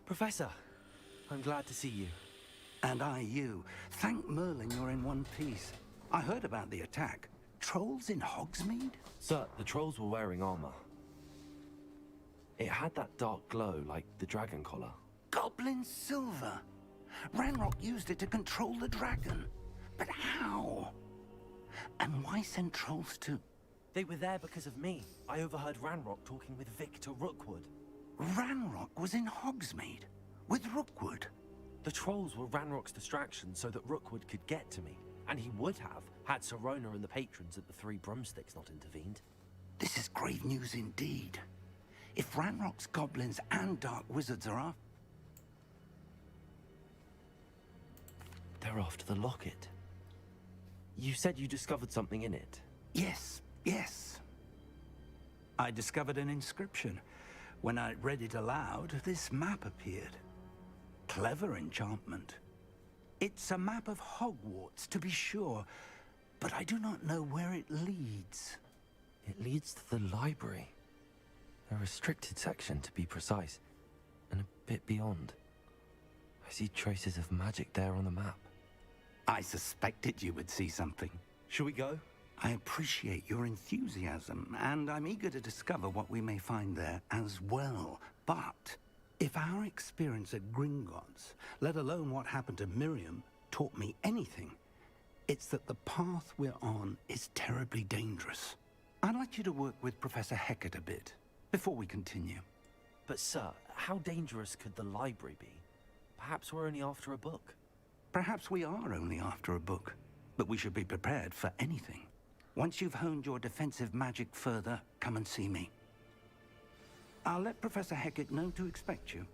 Professor, I'm glad to see you. And I you. Thank Merlin you're in one piece. I heard about the attack. Trolls in Hogsmeade? Sir, the trolls were wearing armor. It had that dark glow like the dragon collar. Goblin silver. Ranrock used it to control the dragon. But how? And why send trolls to... They were there because of me. I overheard Ranrock talking with Victor Rookwood. Ranrock was in Hogsmeade? With Rookwood? The trolls were Ranrock's distraction so that Rookwood could get to me. And he would have, had Sirona and the patrons at the Three Broomsticks not intervened. This is grave news indeed. If Ranrock's goblins and dark wizards are after... They're after the locket. You said you discovered something in it. Yes, yes. I discovered an inscription. When I read it aloud, this map appeared. Clever enchantment. It's a map of Hogwarts, to be sure, but I do not know where it leads. It leads to the library. A restricted section, to be precise, and a bit beyond. I see traces of magic there on the map. I suspected you would see something. Shall we go? I appreciate your enthusiasm, and I'm eager to discover what we may find there as well. But if our experience at Gringotts, let alone what happened to Miriam, taught me anything, it's that the path we're on is terribly dangerous. I'd like you to work with Professor Hecat a bit, before we continue. But sir, how dangerous could the library be? Perhaps we're only after a book. Perhaps we are only after a book, but we should be prepared for anything. Once you've honed your defensive magic further, come and see me. I'll let Professor Hecat know to expect you.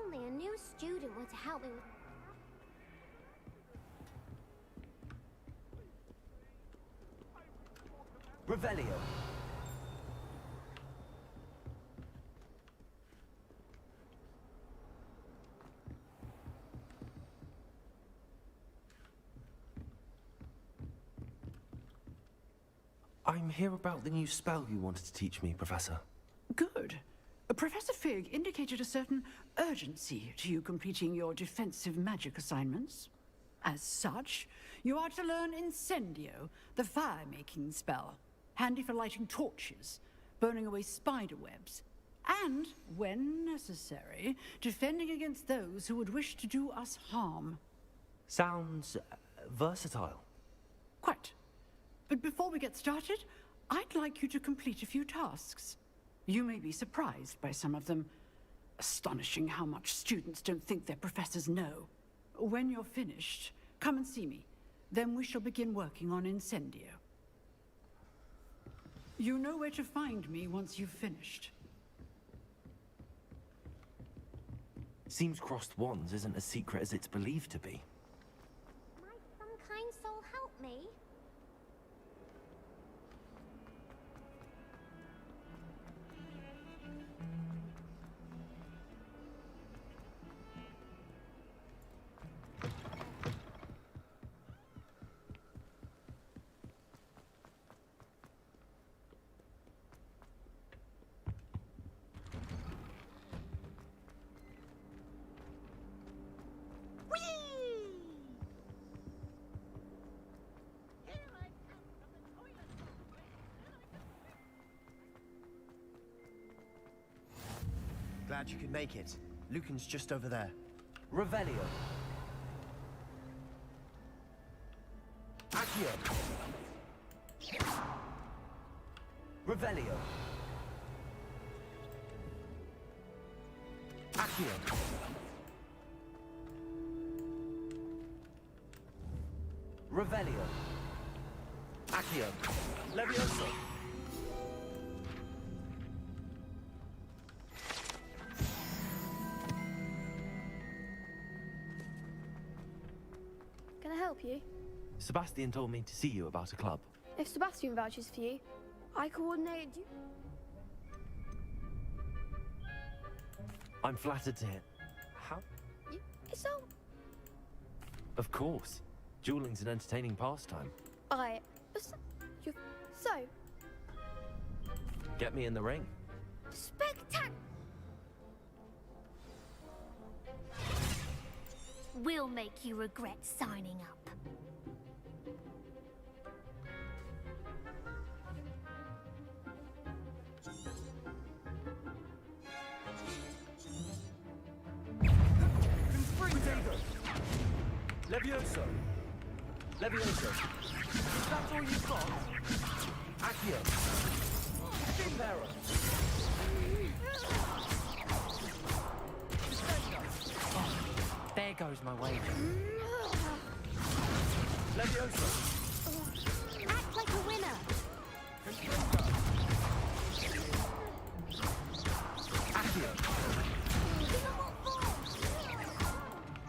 Only a new student were to help me with... Revelio. I'm here about the new spell you wanted to teach me, Professor. Good. Professor Fig indicated a certain urgency to you completing your defensive magic assignments. As such, you are to learn Incendio, the fire-making spell, handy for lighting torches, burning away spider webs, and, when necessary, defending against those who would wish to do us harm. Sounds versatile. Quite. But before we get started, I'd like you to complete a few tasks. You may be surprised by some of them. Astonishing how much students don't think their professors know. When you're finished, come and see me. Then we shall begin working on Incendio. You know where to find me once you've finished. Seems crossed wands isn't as secret as it's believed to be. Might some kind soul help me? Glad you could make it. Lucan's just over there. Revelio. Accio. Revelio. Accio. Revelio. Accio. Levioso. Can I help you? Sebastian told me to see you about a club. If Sebastian vouches for you, I coordinated you. I'm flattered to hear. How? It's all. Of course. Dueling's an entertaining pastime. So, Get me in the ring. spectac. We'll make you regret signing up. Levioso. Levioso. Is that all you've got? Accio. Timbero. There goes my wager. Levioso. Act like a winner. Accio.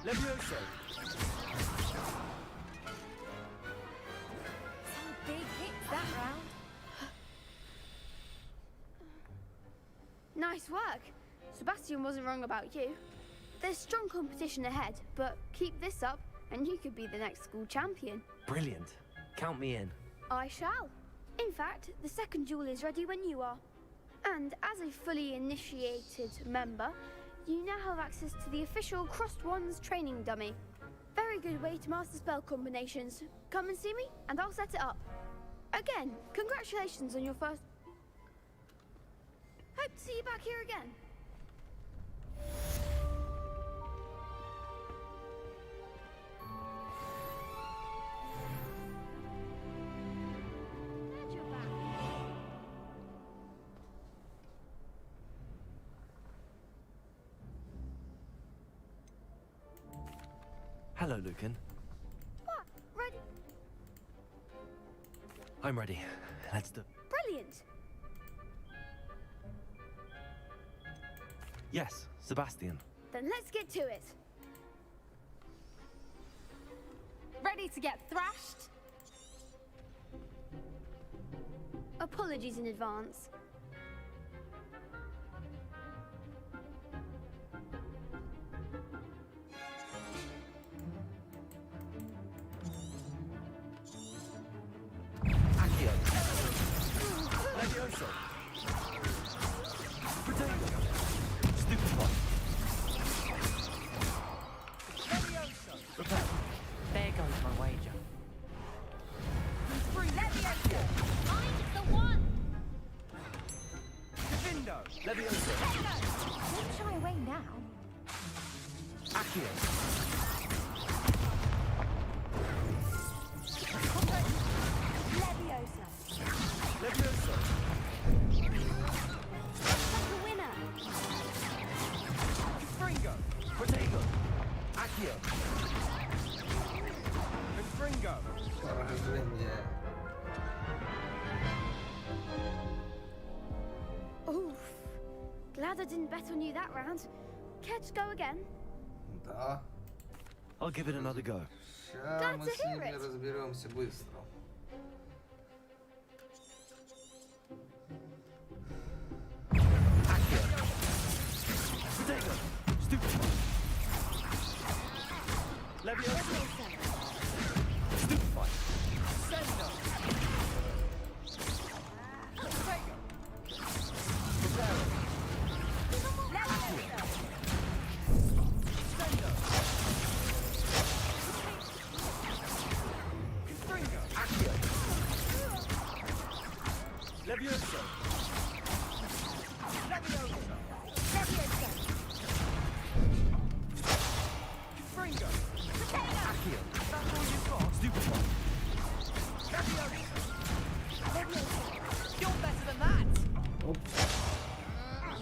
Levioso. Some big hits that round. Nice work. Sebastian wasn't wrong about you. There's strong competition ahead, but keep this up and you could be the next school champion. Brilliant. Count me in. I shall. In fact, the second duel is ready when you are. And as a fully initiated member, you now have access to the official Crossed Wands training dummy. Very good way to master spell combinations. Come and see me, and I'll set it up. Again, congratulations on your first... Hope to see you back here again. Hello, Lucan. What? Ready? I'm ready. Let's do... Brilliant. Yes, Sebastian. Then let's get to it. Ready to get thrashed? Apologies in advance. Accio. Levioso. Potato. Stupid one. Levioso. Repel. There goes my wager. Levioso! I'm the one! Divindo. Levioso. Don't shy away now. Accio. Levioso. Levioso. Продолжение. Oof. Glad I didn't bet on you that round. Care to go again? Да. I'll give it another go. Сейчас мы с ними разберемся быстро.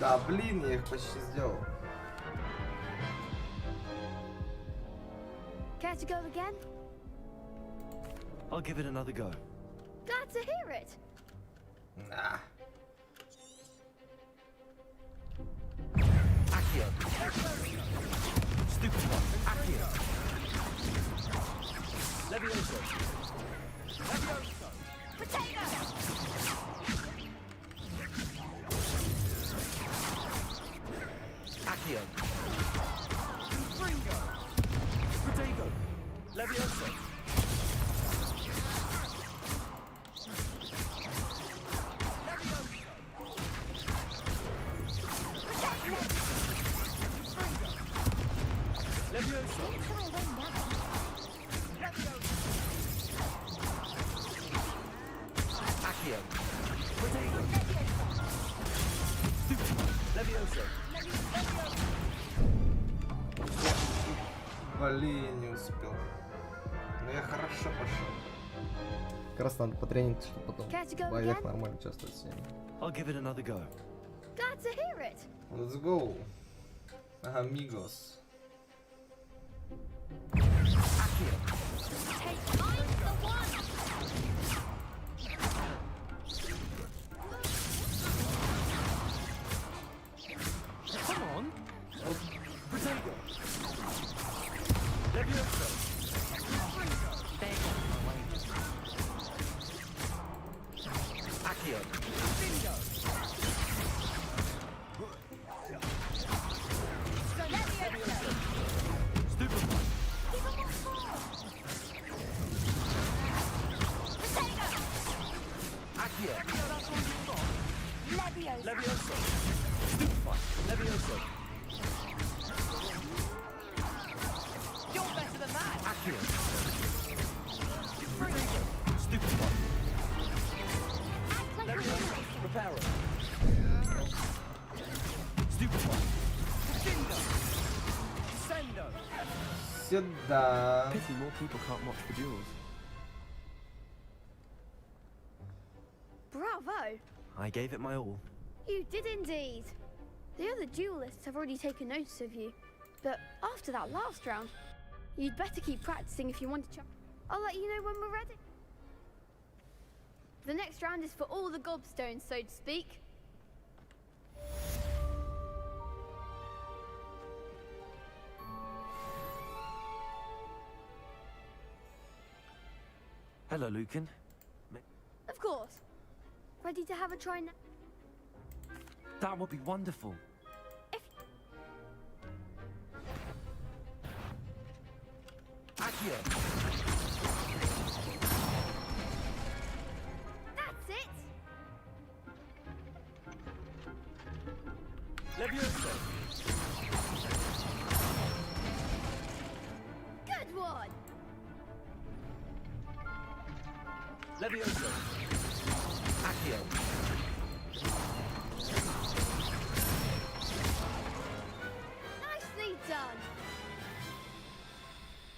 Да, блин, я их почти сделал. Care to go again? I'll give it another go. Glad to hear it. Nah. Accio. Stupid one. Accio. Levioso. Levioso. Potato. Accio. Fringo. Potato. Levioso. Levioso. Accio. Potato. Levioso. Блин, не успел. Но я хорошо пошел. Как раз надо потренить, чтобы потом в боях нормально участвовать с ними. I'll give it another go. Glad to hear it. Let's go, amigos. Come on. Potato. Levioso. Accio. Bingo. Levioso. Stupid one. Accio. Levioso. Stupid one. Levioso. You're better than that. Accio. Stupid one. Levioso. Reparo. Stupid one. Bingo. Sendo. Сюда. Pity more people can't watch the duels. Bravo. I gave it my all. You did indeed. The other duelists have already taken notice of you. But after that last round, you'd better keep practicing if you want to. I'll let you know when we're ready. The next round is for all the gobstones, so to speak. Hello, Lucan. Of course. Ready to have a try now? That would be wonderful. Accio. That's it. Levioso. Good one. Levioso. Accio. Nicely done.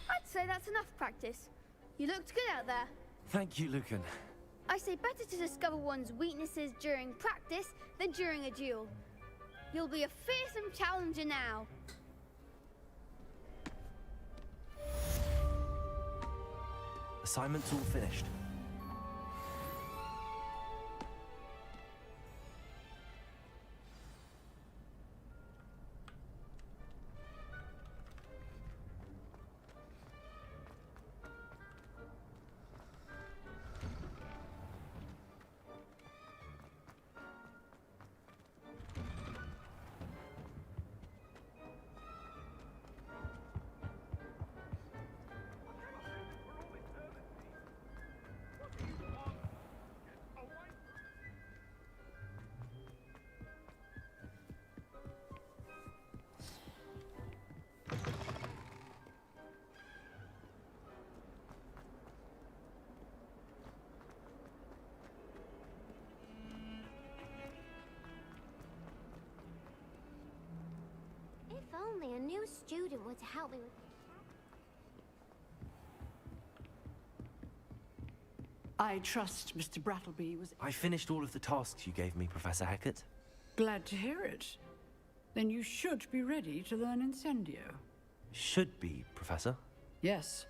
I'd say that's enough practice. You looked good out there. Thank you, Lucan. I say better to discover one's weaknesses during practice than during a duel. You'll be a fearsome challenger now. Assignment's all finished. If only a new student were to help me with... I trust Mr. Brattleby was... I finished all of the tasks you gave me, Professor Hecat. Glad to hear it. Then you should be ready to learn Incendio. Should be, Professor. Yes.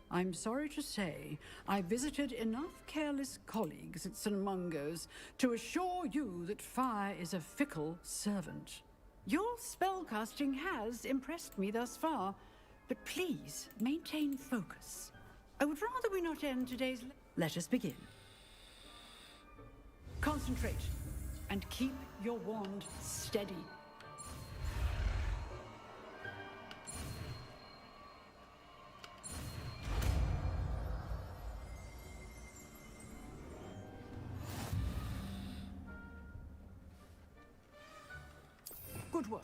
I'm sorry to say, I visited enough careless colleagues at St. Mungo's to assure you that fire is a fickle servant. Your spellcasting has impressed me thus far, but please maintain focus. I would rather we not end today's... Let us begin. Concentrate and keep your wand steady. Good work.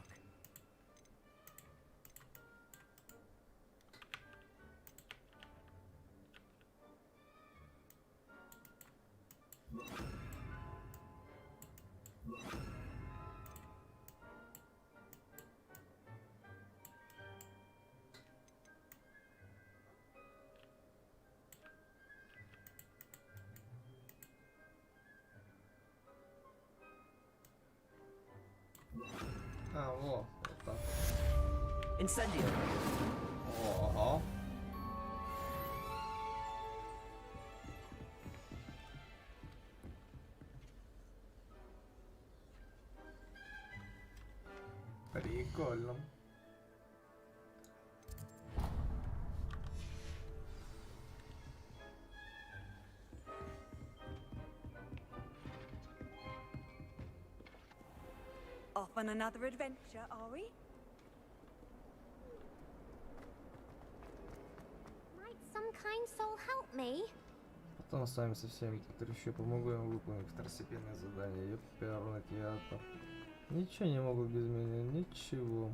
А, во, вот так. Incendio. О. Прикольно. Off on another adventure, are we? Might some kind soul help me? Потом останемся всеми, которые еще помогу им выполнить второстепенные задания. Ёперный театр. Ничего не могут без меня, ничего.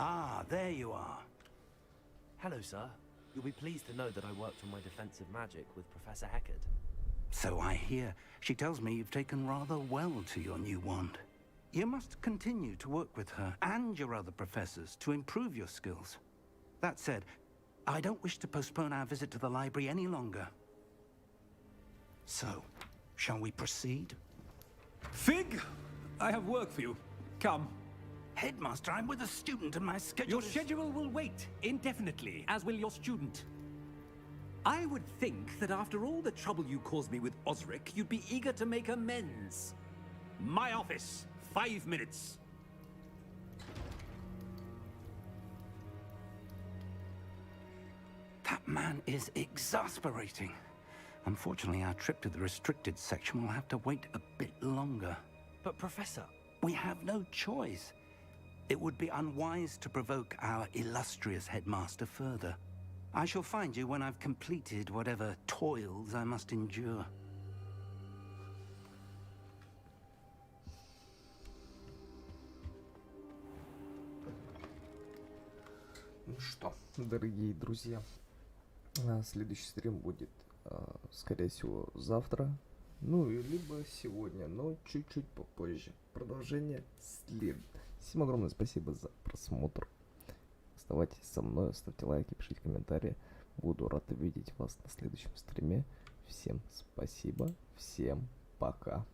Ah, there you are. Hello, sir. You'll be pleased to know that I worked on my defensive magic with Professor Hecat. So I hear. She tells me you've taken rather well to your new wand. You must continue to work with her and your other professors to improve your skills. That said, I don't wish to postpone our visit to the library any longer. So, shall we proceed? Fig, I have work for you. Come. Headmaster, I'm with a student and my schedule Your schedule will wait indefinitely, as will your student. I would think that after all the trouble you caused me with Osric, you'd be eager to make amends. My office, 5 minutes. That man is exasperating. Unfortunately, our trip to the restricted section will have to wait a bit longer. But, Professor... We have no choice. It would be unwise to provoke our illustrious headmaster further. I shall find you when I've completed whatever toils I must endure. Ну что, дорогие друзья, следующий стрим будет, скорее всего, завтра Ну, и либо сегодня, но чуть-чуть попозже. Продолжение следует. Всем огромное спасибо за просмотр. Оставайтесь со мной, ставьте лайки, пишите комментарии. Буду рад видеть вас на следующем стриме. Всем спасибо, всем пока.